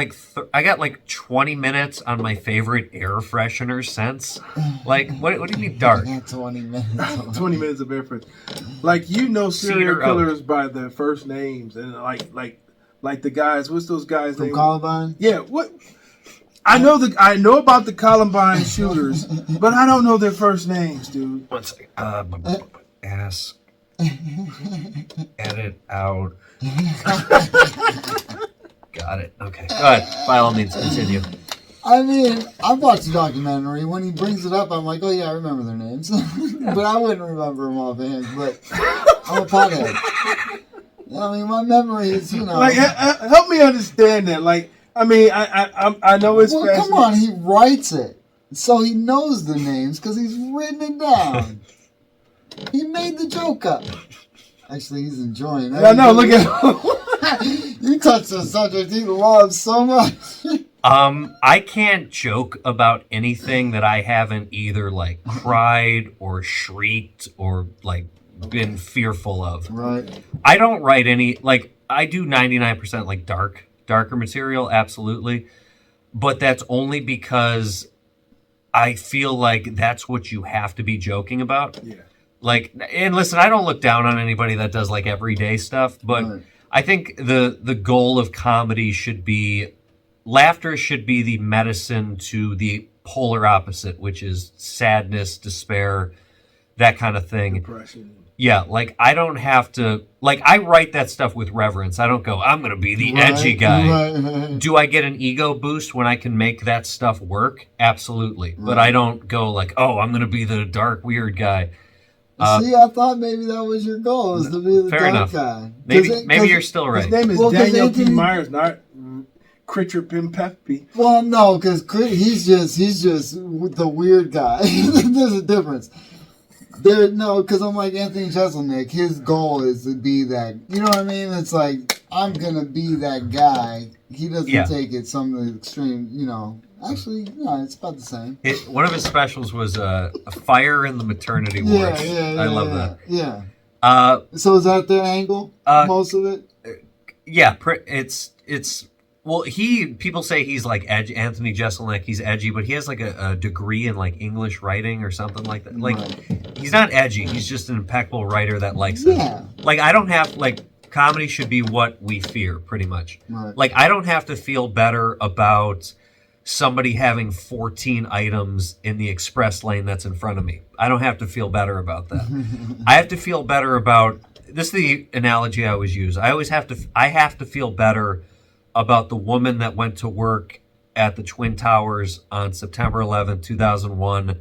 like 20 minutes on my favorite air freshener scents. Like, what do you mean dark? Yeah, 20 minutes. 20 minutes of air freshener. Like, serial Cedar killers by their first names, and like the guys. What's those guys' From names? Columbine? Yeah. What? I know about the Columbine shooters, but I don't know their first names, dude. One second. Ass. Edit out. Got it. Okay. Go ahead. By all means, continue. I mean, I've watched the documentary. When he brings it up, I'm like, oh yeah, I remember their names. But I wouldn't remember them offhand. But I'm a pothead. I mean, my memory is, Like, help me understand that. Like, I mean, I know it's well, come on, he writes it. So he knows the names because he's written it down. He made the joke up. Actually, he's enjoying it. I know, look at him. You touched the subject he loves so much. I can't joke about anything that I haven't either like cried or shrieked or like been fearful of. Right. I don't write any like I do 99% like darker material, absolutely. But that's only because I feel like that's what you have to be joking about. Yeah. Like, and listen, I don't look down on anybody that does like everyday stuff, but Right. I think the goal of comedy should be laughter should be the medicine to the polar opposite, which is sadness, despair, that kind of thing. Depression. Yeah, like I don't have to like I write that stuff with reverence. I don't go, I'm gonna be the edgy guy. Right. Do I get an ego boost when I can make that stuff work? Absolutely. But I don't go like, oh, I'm gonna be the dark weird guy. See, I thought maybe that was your goal, is to be the Fair dark enough. guy. Maybe you're still right. His name is Well, 'cause Daniel P. Anthony- Myers, not Critcher Pimpefby. Well, no, because he's just the weird guy. There's a difference. Because I'm like Anthony Jeselnik. His goal is to be that. You know what I mean? It's like I'm gonna be that guy. He doesn't take it some extreme. You know. Actually, no, it's about the same. One of his specials was a fire in the maternity ward. Yeah. I love that. Yeah. So is that the angle? Most of it. Yeah, it's well, people say he's like edgy. Anthony Jeselnik, he's edgy, but he has like a degree in like English writing or something like that. Like he's not edgy. He's just an impeccable writer that likes it. Like I don't have like comedy should be what we fear, pretty much. Right. Like I don't have to feel better about somebody having 14 items in the express lane that's in front of me. I don't have to feel better about that. I have to feel better about this is the analogy I always use. I have to feel better about the woman that went to work at the Twin Towers on September 11th, 2001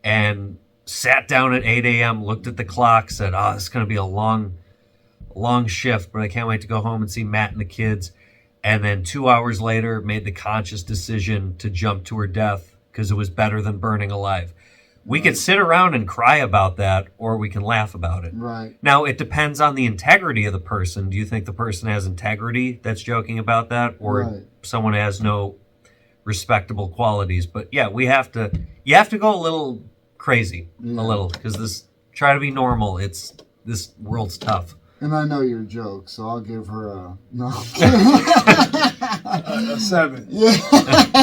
and sat down at 8 a.m., looked at the clock, said, oh, this is going to be a long shift, but I can't wait to go home and see Matt and the kids. And then 2 hours later made the conscious decision to jump to her death because it was better than burning alive. We could sit around and cry about that, or we can laugh about it. Right. Now, it depends on the integrity of the person. Do you think the person has integrity that's joking about that, or someone has no respectable qualities? But yeah, you have to go a little crazy, a little, because try to be normal. This world's tough. And I know your joke, so I'll give her a no. A 7. Yeah.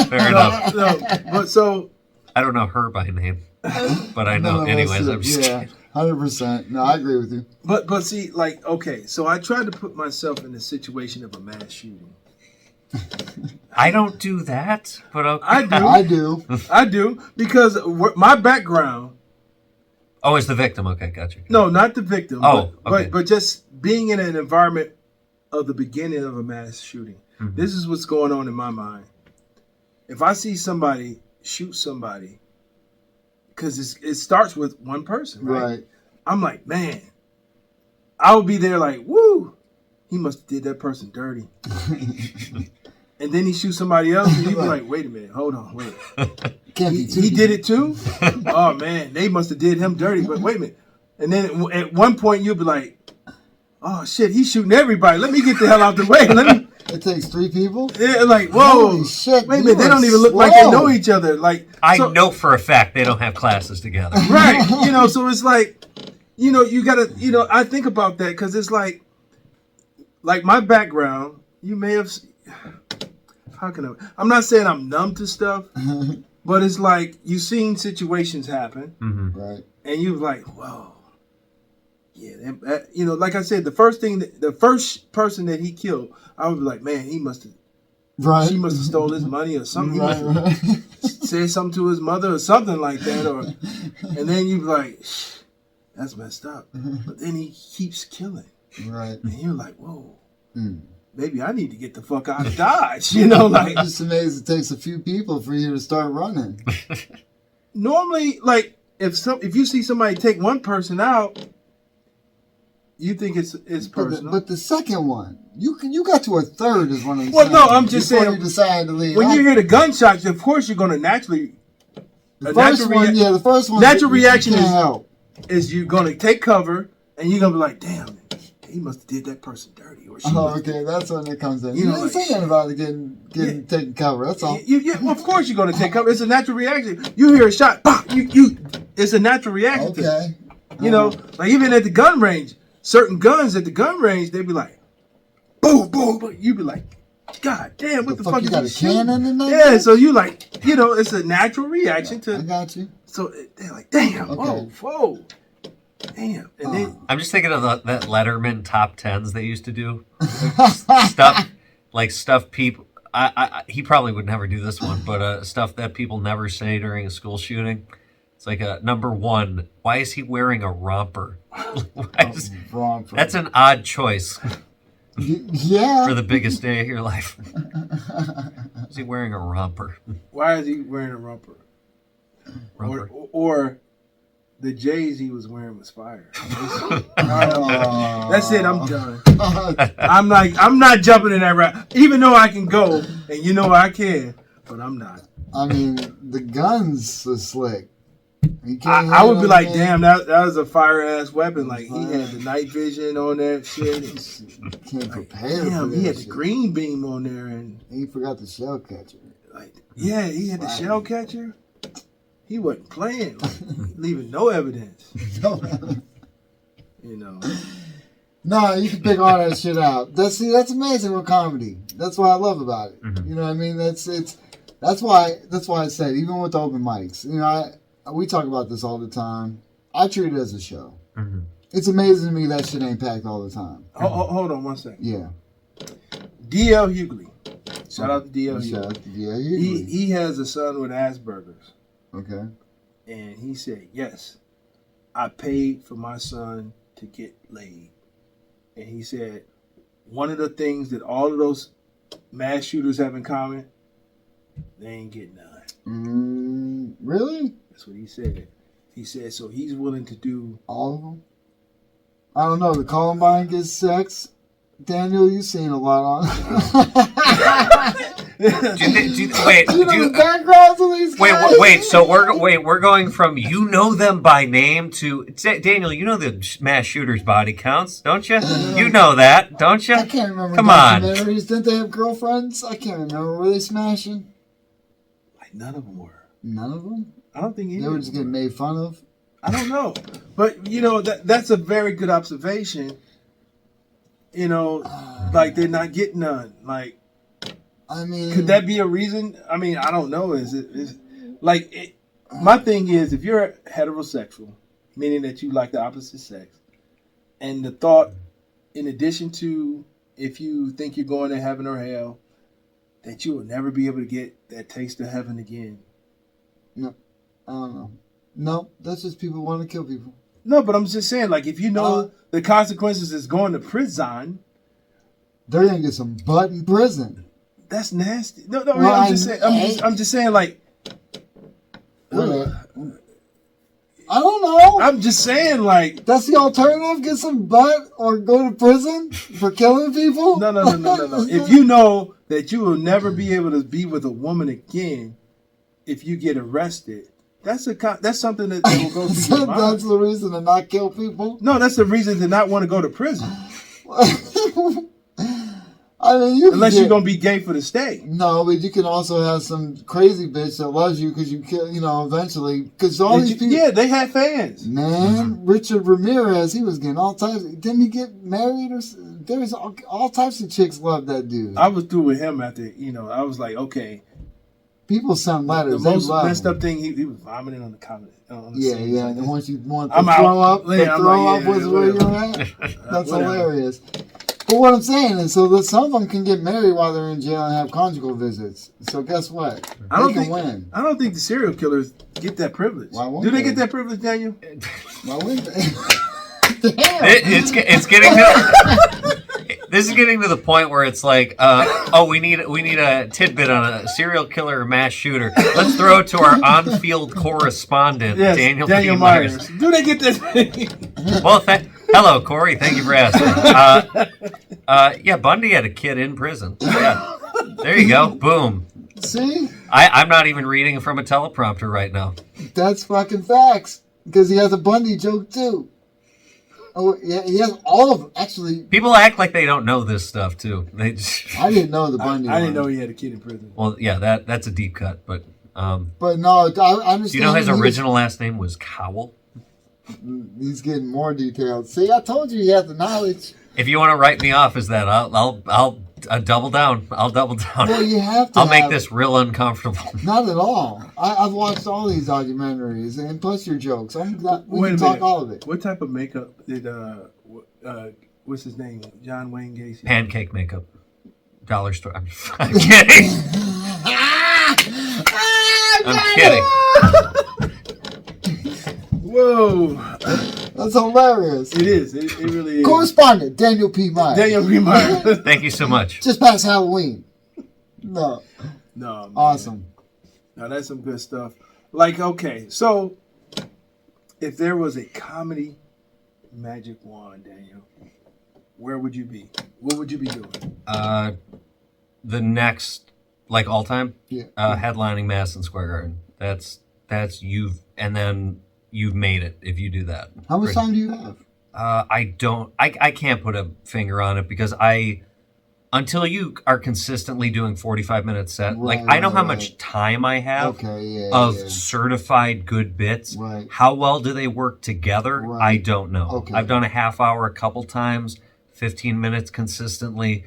Fair enough. No, but so I don't know her by name, but I know. Anyways, I'm just kidding. 100%. No, I agree with you. But see, like, okay, so I tried to put myself in the situation of a mass shooting. I don't do that, but okay. I do because my background. Oh, it's the victim. Okay, gotcha. No, not the victim. Oh, okay. But just being in an environment of the beginning of a mass shooting. Mm-hmm. This is what's going on in my mind. If I see somebody shoot somebody, because it starts with one person, right? I'm like, man, I would be there like, woo, he must have did that person dirty. And then he shoots somebody else, and you be like, wait a minute, hold on, wait. He did it too? Oh man, they must have did him dirty. But wait a minute. And then at one point you'll be like, oh shit, he's shooting everybody. Let me get the hell out the way. It takes 3 people? Yeah, like, whoa. Holy shit, wait a minute, they don't even look like they know each other. Like I know for a fact they don't have classes together. Right. So it's like, you gotta, I think about that because it's like my background, you may have, how can I'm not saying I'm numb to stuff. But it's like you've seen situations happen, right? And you're like, "Whoa, yeah." Like I said, the first person that he killed, I would be like, "Man, he must have, she must have stole his money or something. Right. Said something to his mother or something like that." And then you're like, "That's messed up." But then he keeps killing, right? And you're like, "Whoa." Maybe I need to get the fuck out of Dodge, like. I'm just amazed it takes a few people for you to start running. Normally, like if you see somebody take one person out, you think it's personal. But the second one, you got to a third is one of the. Well, no, I'm just saying. You decide to leave. When you hear the gunshots, of course you're going to naturally. The first one. Natural reaction is you're going to take cover and you're going to be like, damn. he must have did that person dirty. Or she Oh, must okay, that's when it comes in. You You know, didn't like, say nothing about it getting taken cover. That's all. Well, of course you're going to take cover. It's a natural reaction. You hear a shot, bah, it's a natural reaction. Okay. You know, like even at the gun range, certain guns at the gun range, they'd be like, boom, boom, boom. You'd be like, God damn, what the fuck you is got he a shooting? cannon in there? Yeah, so you like, it's a natural reaction to. I got you. So they're like, damn, Okay. whoa, damn, and then I'm just thinking of that Letterman top tens they used to do. Stuff people. He probably would never do this one, but stuff that people never say during a school shooting. It's like number one. Why is he wearing a romper? Romper. That's an odd choice Yeah. for the biggest day of your life. Is he wearing a romper? why is he wearing a romper? Or the J's he was wearing was fire. That's it. I'm done. I'm not jumping in that rap. Even though I can go, and I can, but I'm not. I mean, the guns are slick. I would be like, damn, that was a fire ass weapon. Like he had the night vision on that shit. Can't prepare for Damn, that he had the shit. green beam on there, and He forgot the shell catcher. like, yeah, he had the shell catcher. He wasn't playing, like, leaving no evidence. No, you can pick all that shit out. That's amazing with comedy. That's what I love about it. Mm-hmm. You know what I mean? That's why I said, even with the open mics, we talk about this all the time. I treat it as a show. Mm-hmm. It's amazing to me that shit ain't packed all the time. Hold on one second. Yeah. D.L. Hughley. Shout out to D.L. Shout Hughley. out to D.L. He has a son with Asperger's. Okay. And he said, yes, I paid for my son to get laid. And he said, one of the things that all of those mass shooters have in common, they ain't getting none. Really? That's what he said. He said, so he's willing to do. All of them? I don't know. The Columbine gets sex. Daniel, you've seen a lot on. The backgrounds of these guys? Wait. So we're going from them by name to Daniel. You know the mass shooters' body counts, don't you? You know that, don't you? I can't remember. Come on. Documentaries. Didn't they have girlfriends? I can't remember. Were they smashing? Like none of them were. None of them. I don't think They were just getting made fun of. I don't know, but that's a very good observation. Like they're not getting none. Like, I mean, could that be a reason? I mean, I don't know. My thing is, if you're heterosexual, meaning that you like the opposite sex, and the thought, in addition to if you think you're going to heaven or hell, that you will never be able to get that taste of heaven again. No, I don't know. No, that's just people want to kill people. No, but I'm just saying, like, if you know the consequences is going to prison, they're gonna get some butt in prison. that's nasty. No, well, I'm just saying, like, I don't know. I'm just saying, like, That's the alternative. Get some butt or go to prison for killing people. no. If you know that you will never be able to be with a woman again, if you get arrested, that's something that will go through your mind. That's the reason to not kill people. No, that's the reason to not want to go to prison. I mean, Unless you're gonna be gay for the stay. No, but you can also have some crazy bitch that loves you because you kill, eventually. Because all these people. Yeah, they had fans. Man, Richard Ramirez, he was getting all types. Didn't he get married or? There was all types of chicks love that dude. I was through with him after. I was like, okay. People send letters. The most they love messed him. up thing, he was vomiting on the comment. Yeah. And once you want to I'm throw out. up, Yeah, I'm like, was yeah, where whatever. you're at. That's Whatever. hilarious. But what I'm saying is, so that some of them can get married while they're in jail and have conjugal visits. So guess what? I don't they can think win. I don't think the serial killers get that privilege. Why won't Do they they? get that privilege, Daniel? Why wouldn't they? Damn. It's getting to this is getting to the point where it's like, we need a tidbit on a serial killer or mass shooter. Let's throw it to our on-field correspondent, Yes, Daniel P. Myers. Do they get this? Well, hello, Corey. Thank you for asking. Yeah, Bundy had a kid in prison. Yeah, there you go. Boom. See? I'm not even reading from a teleprompter right now. That's fucking facts. Because he has a Bundy joke too. Oh, yeah, he has all of them. Actually, People act like they don't know this stuff too. They just, I didn't know the I Bundy didn't one. know he had a kid in prison. well, yeah, that's a deep cut, but But no, I understand. do you know his he was- original last name was Cowell? He's getting more detailed. See, I told you he had the knowledge. If you want to write me off as that, I'll double down. I'll double down. Well, you have to. I'll make have- this real uncomfortable. Not at all. I've watched all these documentaries and plus your jokes. We Wait can a talk minute. all of it. What type of makeup did what's his name? John Wayne Gacy. Pancake makeup, dollar store. I'm kidding. I'm kidding. Whoa, That's hilarious. it is. It really is. Correspondent Daniel P. Myers. Daniel P. Myers. Thank you so much. Just past Halloween. No. No, man. Awesome. Now that's some good stuff. Like, okay, so if there was a comedy magic wand, Daniel, where would you be? What would you be doing? The next, like all time, Yeah. headlining Madison Square Garden. That's you've made it if you do that. How much Pretty- time do you have? I can't put a finger on it because until you are consistently doing 45-minute set, like Right, I know how right, much time I have Okay, yeah. of yeah. certified good bits. Right. How well do they work together? Right. I don't know. Okay. I've done a half hour a couple times, 15 minutes consistently,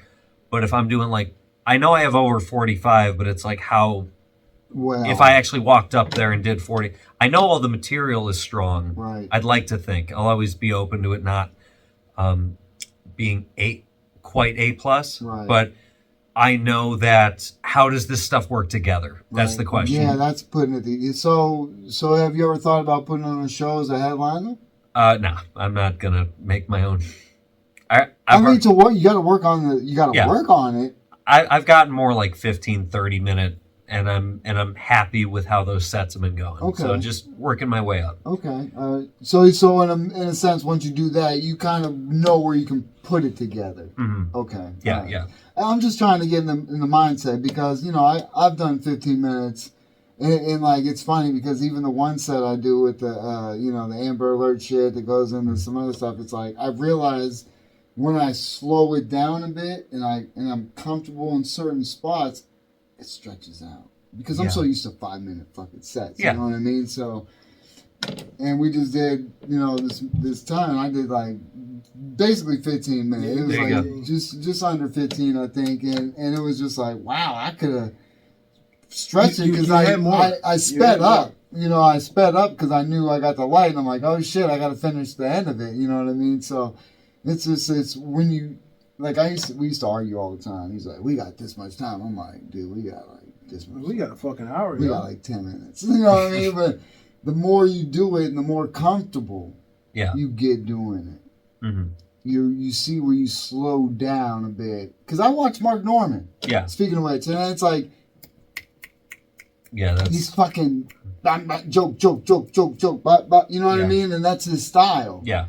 but if I'm doing like, I know I have over 45, but it's like how Well, if I actually walked up there and did 40, I know all the material is strong. Right. I'd like to think. I'll always be open to it not being quite A plus. Right. But I know that how does this stuff work together? That's Right. the question. Yeah, that's putting it. So have you ever thought about putting on a show as a headliner? No, I'm not gonna make my own. I mean, to work, you got to work on the. You got to Yeah. work on it. I've gotten more like 15, 30 minute, and I'm happy with how those sets have been going. Okay. So just working my way up. Okay. So in a sense, once you do that, you kind of know where you can put it together. Mhm. Okay. Yeah, All right. yeah. I'm just trying to get in the mindset because I've done 15 minutes, and like it's funny because even the one set I do with the the Amber Alert shit that goes into some other stuff, it's like I've realized when I slow it down a bit and I'm comfortable in certain spots, it stretches out because I'm Yeah. so used to 5-minute fucking sets. Yeah. You know what I mean? So, and we just did this time I did like basically 15 minutes. It was There you like just under 15, I think, and it was just like, wow, I could have stretched it You because had more. I You sped had more. up. I sped up because I knew I got the light, and I'm like, oh shit, I got to finish the end of it. You know what I mean? So it's when you like we used to argue all the time. He's like, we got this much time. I'm like, dude, we got like this much. We got a fucking hour. We yo. got like 10 minutes. You know what I mean? But the more you do it and the more comfortable Yeah. you get doing it. hmm You see where you slow down a bit. Because I watched Mark Norman, Yeah. speaking of which, and it's like, Yeah. That's he's fucking joke, but you know what Yeah. I mean? And that's his style. yeah.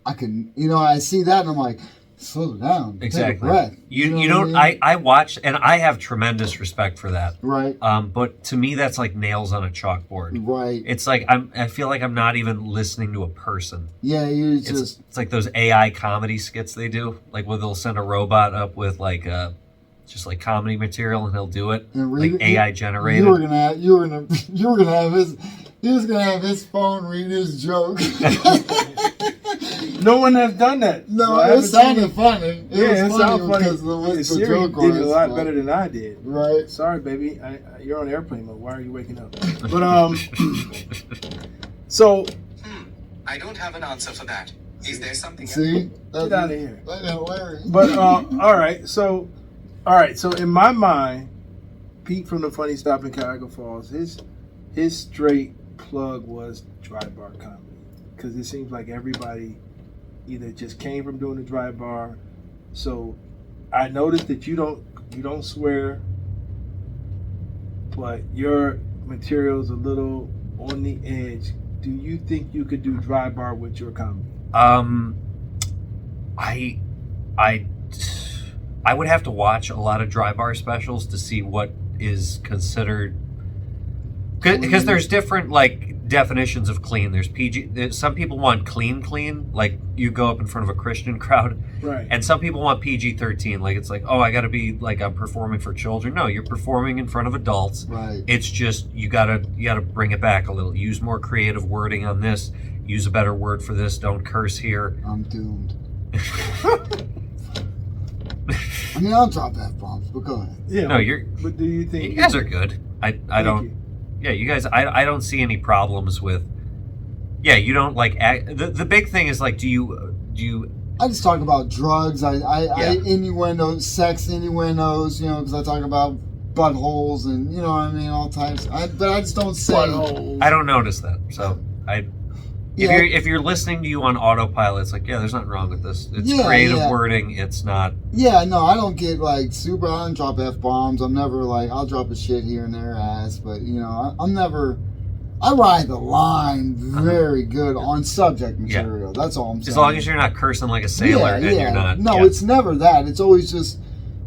I can, I see that and I'm like, slow down. Exactly. Take a breath. You know what don't. I mean? I watch and I have tremendous respect for that. Right, But to me, that's like nails on a chalkboard. right. It's like I feel like I'm not even listening to a person. Yeah, you just, It's like those AI comedy skits they do, like where they'll send a robot up with like just like comedy material and he'll do it, And like read it. AI generated. you were gonna have he was gonna have his phone read his joke. No one has done that. No, So I it haven't seen sounded funny. It Yeah, it was sounds funny funny. because the way the Siri joke did was. it a lot but- better than I did. Right. Sorry, baby. You're on airplane mode. Why are you waking up? But so I don't have an answer for that. Is there something else? See? get out of here. That's hilarious. But all right. So in my mind, Pete from the Funny Stop in Cuyahoga Falls, his straight plug was dry bar comedy because it seems like everybody either just came from doing the dry bar. So I noticed that you don't swear, but your material's a little on the edge. Do you think you could do dry bar with your comedy? I would have to watch a lot of dry bar specials to see what is considered Because there's different like definitions of clean. There's PG. Some people want clean, like you go up in front of a Christian crowd, Right. and some people want PG-13. Like it's like, oh, I got to be like I'm performing for children. No, you're performing in front of adults. Right. It's just you gotta bring it back a little. Use more creative wording on this. Use a better word for this. Don't curse here. I'm doomed. I mean, I'll drop F-bombs, but go ahead. Yeah. No, you're. But do you think You guys are good. I don't. you. Yeah, you guys. I don't see any problems with. Yeah, you don't like. The big thing is like, do you? I just talk about drugs. I Yeah. innuendos, sex innuendos. You know, because I talk about buttholes and you know what I mean, all types. But I just don't say. Buttholes. I don't notice that. So I. Yeah. If you're listening to you on autopilot, it's like, yeah, there's nothing wrong with this. It's Yeah, creative yeah. wording. It's not. Yeah, no, I don't get like super. I don't drop F-bombs. I'm never like, I'll drop a shit here and there ass, but you know, I'm never. I ride the line very good on subject material. That's all I'm saying. As long as you're not cursing like a sailor and you're not. No, yeah. it's never that. It's always just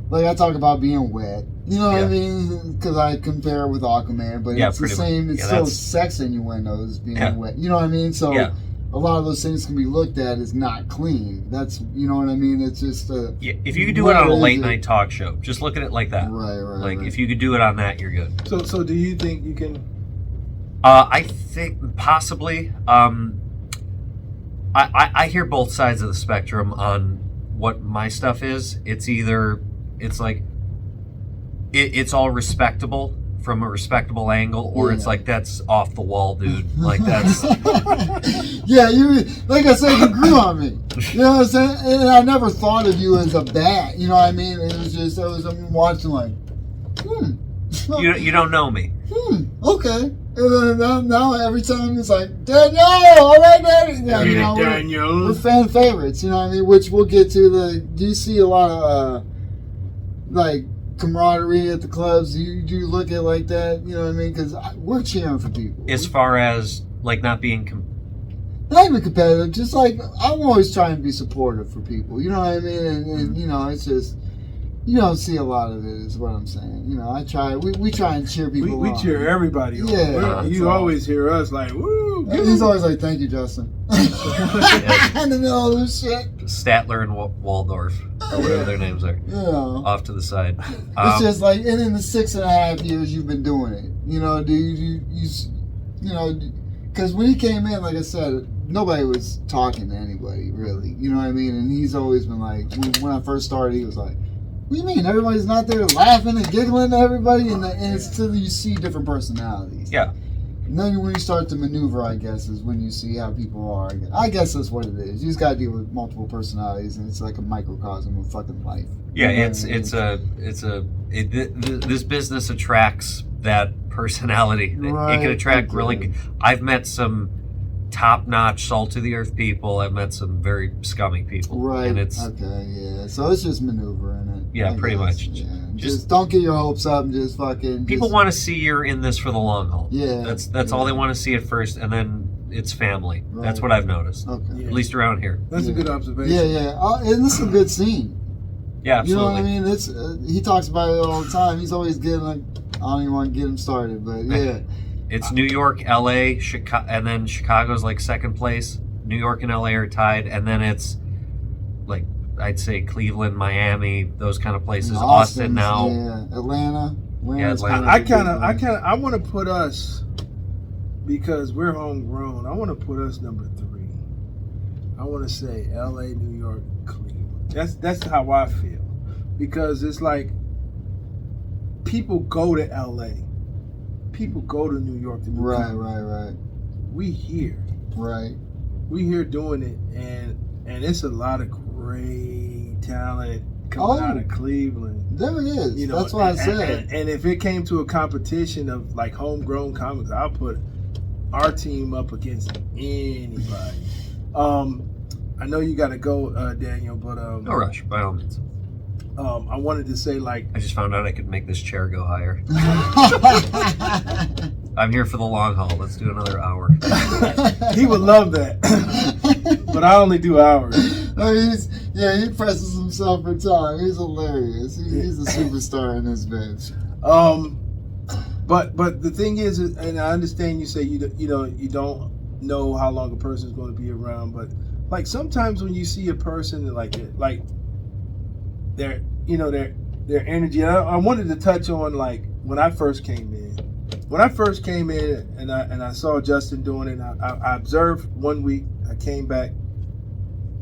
like I talk about being wet. You know what I Yeah. mean? Because I compare it with Aquaman, but Yeah, it's the pretty much. same. It's Yeah, still that's- sex innuendos being Yeah. wet. You know what I mean? So. Yeah. A lot of those things can be looked at as not clean. That's, you know what I mean? It's just Yeah, if you could do it on a Where is late it? night talk show, just look at it like that. right. Like right. if you could do it on that, you're good. So do you think you can? I think possibly. I hear both sides of the spectrum on what my stuff is. It's either it's like it's all respectable from a respectable angle, or it's Yeah. like that's off the wall, dude. Like that's Yeah, you like I said, you grew on me. You know what I'm saying? And I never thought of you as a bat. You know what I mean? It was just I'm watching like, you don't know me. okay. And then now every time it's like, Daniel, all right, Daddy. Yeah, you know, we're fan favorites. You know what I mean? Which we'll get to. Do you see a lot of like camaraderie at the clubs? Do you look at it like that? You know what I mean? Because we're cheering for people. As far as like not being Not even competitive, just like I'm always trying to be supportive for people. You know what I mean? And you know, it's just you don't see a lot of it, is what I'm saying. You know, I try. We try and cheer people. We on. cheer everybody on. Yeah, You that's all. always hear us like, woo. And he's always like, "Thank you, Justin." In the middle of this shit. Statler and Waldorf, or whatever their names are, You know, off to the side. it's just like, and in the 6.5 years you've been doing it, you know, do you know, because when he came in, like I said, nobody was talking to anybody really, you know what I mean? And he's always been like, when I first started, he was like, "What do you mean? Everybody's not there laughing and giggling at everybody?" And it's till you see different personalities. Yeah. And then when you start to maneuver, I guess, is when you see how people are. I guess that's what it is. You just got to deal with multiple personalities, and it's like a microcosm of fucking life. Yeah, You know what I mean? this business attracts that personality. It Right, can attract okay. really. I've met some top-notch, salt-to-the-earth people. I've met some very scummy people. Right. And it's okay. Yeah. So it's just maneuvering it. Yeah, I pretty guess. much. Yeah. Just- Just don't get your hopes up and just fucking. people want to see you're in this for the long haul. Yeah. That's all they want to see at first, and then it's family. That's Right. what I've noticed, Okay. Yeah. at least around here. That's a Yeah. good observation. Yeah, yeah. And this is a good scene. Yeah, You know what I absolutely. mean? It's he talks about it all the time. He's always getting like, I don't even want to get him started, but yeah. It's New York, LA, Chicago, and then Chicago's like second place. New York and LA are tied, and then it's like I'd say Cleveland, Miami, those kind of places. And Austin now. Yeah. Atlanta. Atlanta's Atlanta. kinda I want to put us, because we're homegrown, I want to put us number 3. I want to say LA, New York, Cleveland. That's how I feel, because it's like people go to LA, people go to New York to do Right, comedy. right. We here doing it, and it's a lot of great talent coming out of Cleveland. There it is. You know, That's what I and- said. And if it came to a competition of like homegrown comics, I'll put our team up against anybody. I know you got to go, Daniel, but No rush, by all means. I wanted to say like I just found out I could make this chair go higher. I'm here for the long haul. Let's do another hour. he would love that, but I only do hours. Oh, he presses himself for time. He's hilarious. He's a superstar in this bitch. But the thing is, and I understand you say you don't know how long a person's going to be around, but like sometimes when you see a person like their energy. I wanted to touch on like when I first came in. When I first came in and I saw Justin doing it, I observed 1 week. I came back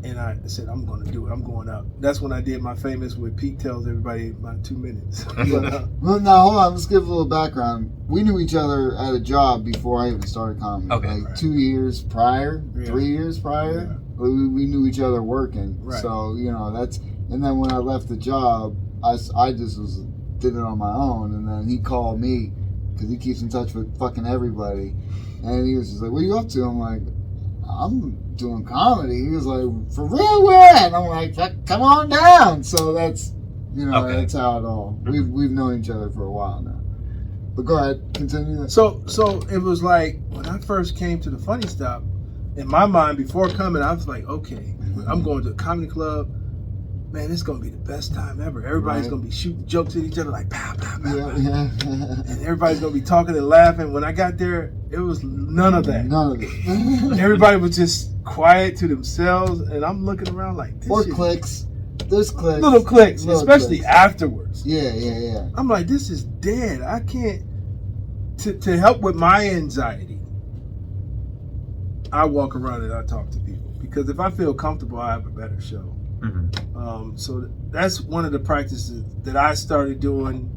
and I said, I'm going to do it. I'm going up. That's when I did my famous with Pete tells everybody about 2 minutes. Well, now hold on. Let's give a little background. We knew each other at a job before I even started comedy. Okay. Like 2 years prior, 3 years prior, we knew each other working. Right. So that's. And then when I left the job, I just did it on my own. And then he called me because he keeps in touch with fucking everybody. And he was just like, "What are you up to?" I'm like, "I'm doing comedy." He was like, "For real, where at?" And I'm like, "Come on down." So that's that's how it all. We've known each other for a while now. But go ahead, continue. So it was like when I first came to the Funny Stop, in my mind before coming, I was like, okay, I'm going to a comedy club. Man, it's gonna be the best time ever. Everybody's gonna be shooting jokes at each other like pow, pow, pow. Yeah. And everybody's gonna be talking and laughing. When I got there, it was none of that. None of it. Everybody was just quiet to themselves, and I'm looking around like this. Or shit- clicks. There's clicks. Little clicks, Little especially clicks. afterwards. Yeah. I'm like, this is dead. I can't. To help with my anxiety, I walk around and I talk to people because if I feel comfortable, I have a better show. Mm-hmm. So that's one of the practices that I started doing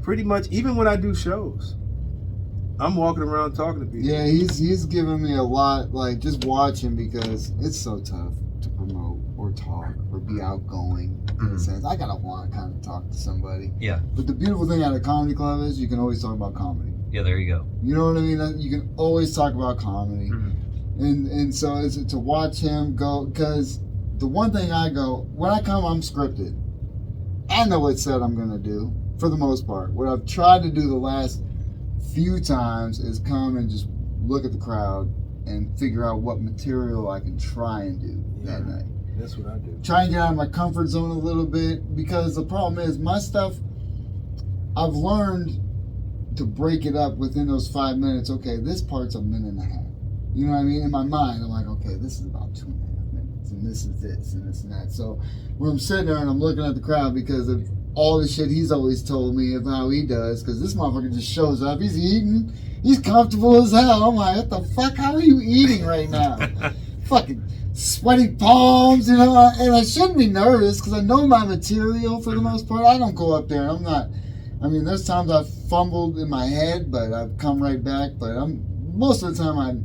pretty much even when I do shows. I'm walking around talking to people. Yeah, he's giving me a lot, like just watching because it's so tough to promote or talk or be outgoing in a sense. I gotta want to kind of talk to somebody. Yeah. But the beautiful thing at a comedy club is you can always talk about comedy. Yeah, there you go. You know what I mean? You can always talk about comedy. Mm-hmm. And so it's to watch him go, because the one thing when I come, I'm scripted. I know what set I'm going to do, for the most part. What I've tried to do the last few times is come and just look at the crowd and figure out what material I can try and do that night. That's what I do. Try and get out of my comfort zone a little bit, because the problem is my stuff, I've learned to break it up within those 5 minutes. Okay, this part's a minute and a half. You know what I mean? In my mind, I'm like, okay, this is about 2.5 minutes, and this is this, and this and that. So when I'm sitting there and I'm looking at the crowd because of all the shit he's always told me of how he does, because this motherfucker just shows up, he's eating, he's comfortable as hell. I'm like, what the fuck? How are you eating right now? Fucking sweaty palms, and I shouldn't be nervous because I know my material for the most part. I don't go up there. I'm not. I mean, there's times I've fumbled in my head, but I've come right back. But most of the time I've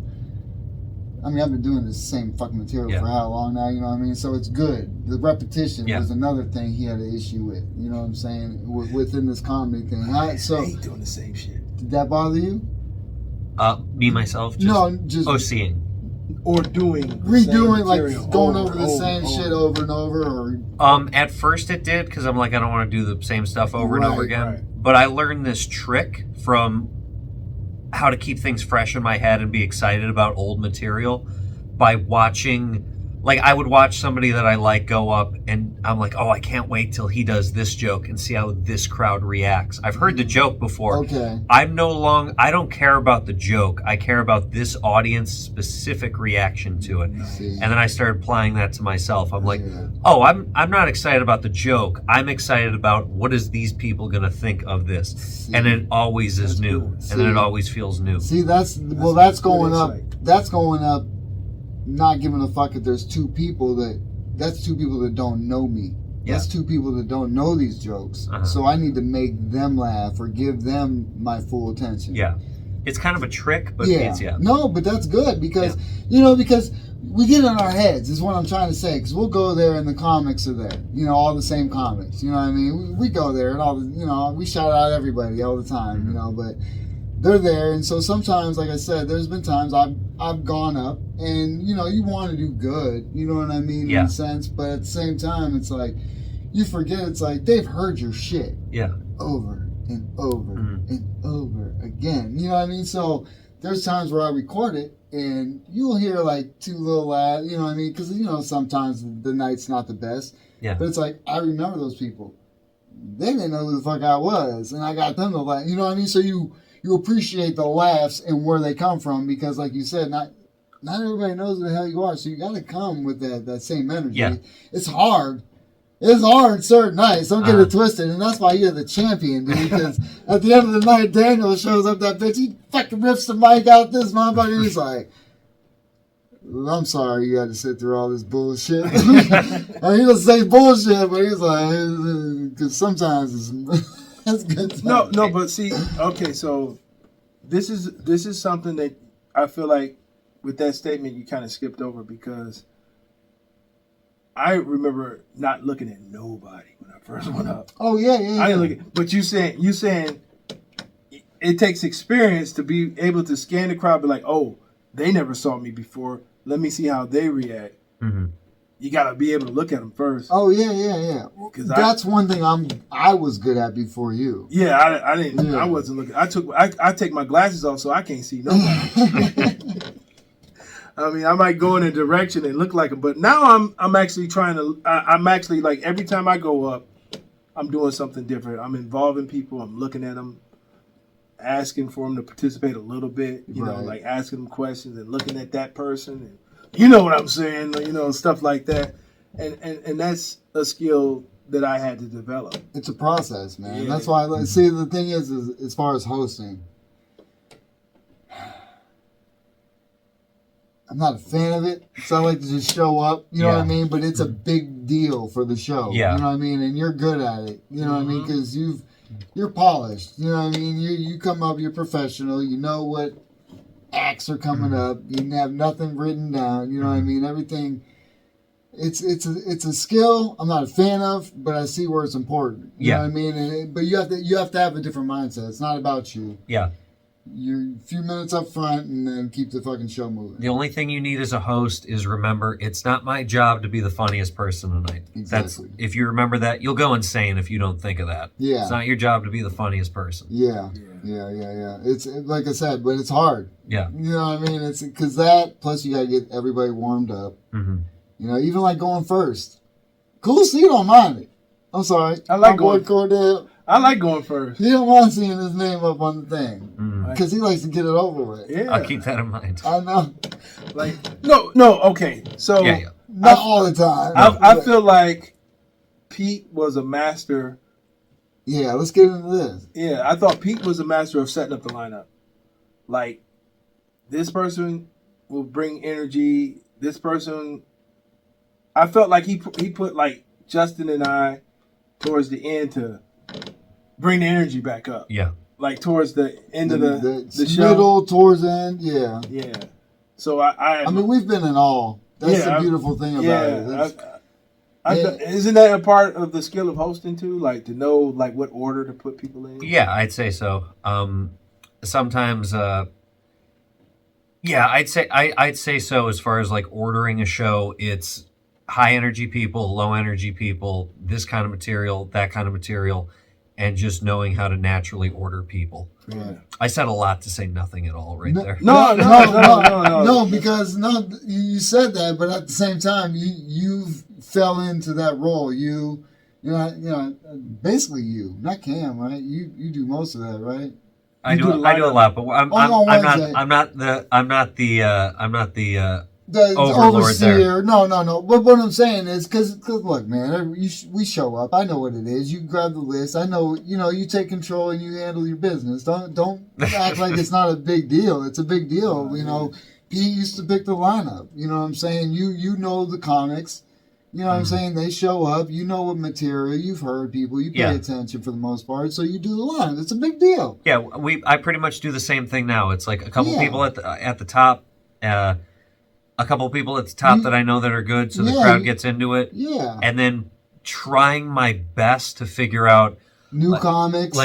been doing this same fucking material for how long now, you know what I mean? So it's good. The repetition was another thing he had an issue with, you know what I'm saying, within this comedy thing. I hate doing the same shit. Did that bother you? Me, myself? Seeing. Or doing redoing, like going over the same shit over and over, or at first it did, because I'm like, I don't want to do the same stuff over and over again. Right. But I learned this trick from how to keep things fresh in my head and be excited about old material by watching. Like, I would watch somebody that I like go up, and I'm like, oh, I can't wait till he does this joke and see how this crowd reacts. I've heard the joke before. Okay. I don't care about the joke. I care about this audience specific reaction to it. And then I started applying that to myself. I'm like, oh, I'm not excited about the joke. I'm excited about what is these people going to think of this. And it always is new. And then it always feels new. See, that's going up. That's going up. Not giving a fuck if there's two people that's two people that don't know me. That's two people that don't know these jokes. So I need to make them laugh or give them my full attention. Yeah. It's kind of a trick, but No, but that's good because, because we get in our heads is what I'm trying to say. Because we'll go there and the comics are there. All the same comics. You know what I mean? We go there and all the, we shout out everybody all the time, but they're there. And so sometimes, like I said, there's been times I've gone up and, you want to do good. You know what I mean? In a sense. But at the same time, it's like, you forget, it's like, they've heard your shit. Yeah. Over and over and over again. You know what I mean? So there's times where I record it and you'll hear like two little lads, you know what I mean? Because, sometimes the night's not the best. Yeah. But it's like, I remember those people. They didn't know who the fuck I was. And I got them to laugh. You know what I mean? So you appreciate the laughs and where they come from because, like you said, not everybody knows who the hell you are, so you got to come with that same energy. Yeah. It's hard. It's hard certain nights. Don't get it twisted, and that's why you're the champion, dude. Because at the end of the night, Daniel shows up. That bitch, he fucking rips the mic out. This motherfucker, he's like, "I'm sorry, you had to sit through all this bullshit." I mean, he doesn't say bullshit, but he's like, because sometimes it's good. No, but see, okay, so this is something that I feel like with that statement you kind of skipped over because I remember not looking at nobody when I first went up. Oh yeah. I didn't look at, but you saying it takes experience to be able to scan the crowd, be like, oh, they never saw me before. Let me see how they react. Mm-hmm. You gotta be able to look at them first. Oh yeah. That's one thing I was good at before you. Yeah, I didn't. Yeah. I wasn't looking. I take my glasses off so I can't see nobody. I mean, I might go in a direction and look like them, but now I'm actually trying to. I'm actually like every time I go up, I'm doing something different. I'm involving people. I'm looking at them, asking for them to participate a little bit. You know, like asking them questions and looking at that person, and you know what I'm saying. You know, stuff like that, and that's a skill that I had to develop. It's a process, man. Yeah. That's why. See, the thing is as far as hosting. I'm not a fan of it, so I like to just show up, you know what I mean? But it's a big deal for the show, you know what I mean? And you're good at it, you know what I mean? Because you're polished, you know what I mean? You come up, you're professional, you know what acts are coming up, you have nothing written down, you know what I mean? Everything, it's a skill I'm not a fan of, but I see where it's important, you know what I mean? But you have to have a different mindset. It's not about you. Yeah. You're a few minutes up front and then keep the fucking show moving. The only thing you need as a host is remember, it's not my job to be the funniest person tonight. Exactly. If you remember that, you'll go insane if you don't think of that. Yeah. It's not your job to be the funniest person. Yeah. It's like I said, but it's hard. Yeah. You know what I mean? It's because that, plus you got to get everybody warmed up. Mm-hmm. You know, even like going first. Cool, so you don't mind it. I'm sorry. I like going Cordell. I like going first. He don't mind seeing his name up on the thing because he likes to get it over with. Yeah, I'll keep that in mind. I know. Like no, okay. So not all the time. I feel like Pete was a master. Yeah, let's get into this. Yeah, I thought Pete was a master of setting up the lineup. Like this person will bring energy. This person, I felt like he put like Justin and I towards the end to bring the energy back up. Yeah. Like towards the end of the show. Middle, towards the end, yeah. Yeah. So I mean, we've been in all. That's the beautiful thing about it. Isn't that a part of the skill of hosting too? Like to know like what order to put people in? Yeah, I'd say so. Sometimes, I'd say so as far as like ordering a show. It's high energy people, low energy people, this kind of material, that kind of material, and just knowing how to naturally order people. Right. I said a lot to say nothing at all there. No, because you said that, but at the same time, you fell into that role. You know, basically you, not Cam, right? You do most of that, right? I do a lot, but I'm not the the overlord overseer. there. No. But what I'm saying is, because look, man, we show up. I know what it is. You grab the list. I know, you take control and you handle your business. Don't act like it's not a big deal. It's a big deal. Pete used to pick the lineup. You know what I'm saying? You know the comics. You know what I'm saying? They show up. You know what material. You've heard people. You pay attention for the most part. So you do the line. It's a big deal. Yeah, I pretty much do the same thing now. It's like a couple people at the top. A couple people at the top that I know that are good, so the crowd gets into it. Yeah. And then trying my best to figure out new comics.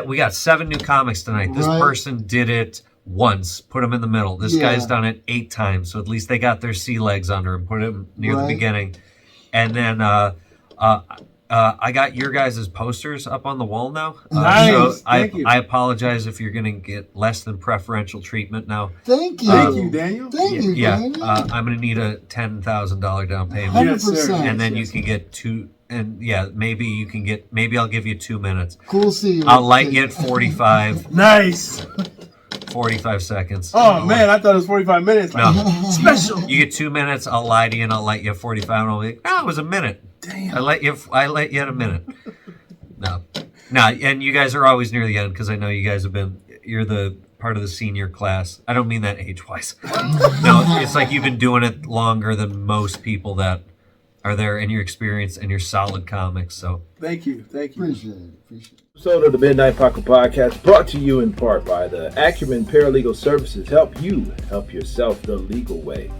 We got 7 new comics tonight. This person did it once. Put them in the middle. This guy's done it 8 times, so at least they got their sea legs under him. Put them near the beginning. And then I got your guys' posters up on the wall now. Nice. So Thank you. I apologize if you're going to get less than preferential treatment now. Thank you. Thank you, Daniel. Thank you, Daniel. I'm going to need a $10,000 down payment. 100%. Yes, sir. And then you can get 2 and yeah, maybe I'll give you 2 minutes. Cool, see you. I'll light you at 45. Nice. 45 seconds. Oh man, I thought it was 45 minutes. No. Special. You get 2 minutes. I'll lie to you, and I'll light you at 45. And I'll be like, no, it was a minute. Damn. I let you at a minute. No, and you guys are always near the end because I know you guys you're the part of the senior class. I don't mean that age-wise. No, it's like you've been doing it longer than most people that are there, and your experience and your solid comics. So Thank you. Appreciate it. Episode of the Midnight Paco Podcast brought to you in part by the Acumen Paralegal Services. Help you help yourself the legal way.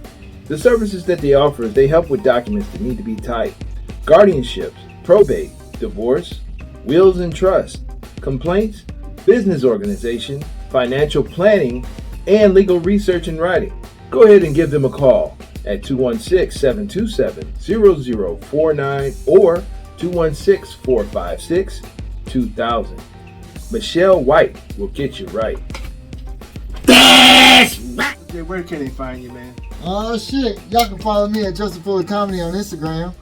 The services that they offer is they help with documents that need to be typed, guardianships, probate, divorce, wills and trust, complaints, business organization, financial planning, and legal research and writing. Go ahead and give them a call at 216-727-0049 or 216-456-2000. Michelle White will get you right. Okay, where can they find you, man? Oh shit! Y'all can follow me at Justin Fuller Comedy on Instagram.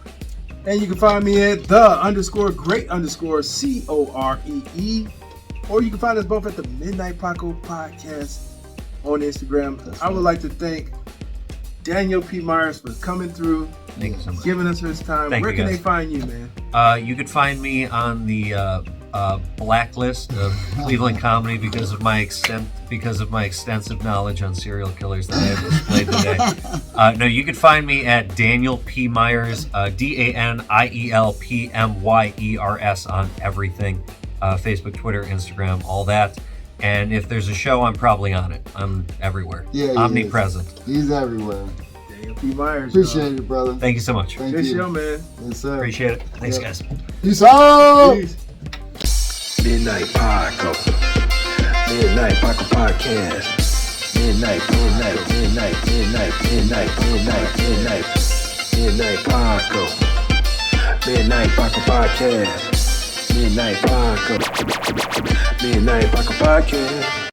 And you can find me at _great_COREE. Or you can find us both at the Midnight Paco Podcast on Instagram. I would like to thank Daniel P. Myers for coming through, thank you so much. giving us his time. Thank Where you, can guys. they find you, man? You could find me on the blacklist of Cleveland comedy because of my extensive knowledge on serial killers that I have displayed today. No, you could find me at Daniel P. Myers, DANIELPMYERS on everything, Facebook, Twitter, Instagram, all that. And if there's a show, I'm probably on it. I'm everywhere. Yeah, omnipresent. He's everywhere. Daniel P. Myers. Appreciate it, brother. Thank you so much. Thank Good you. show, man. Yes, sir. Appreciate it. Thanks, Yeah. guys. Peace out. Peace. Midnight Paco. Midnight Paco Podcast. Midnight Paco. Midnight Paco Podcast. Midnight Paco. Midnight Paco Podcast.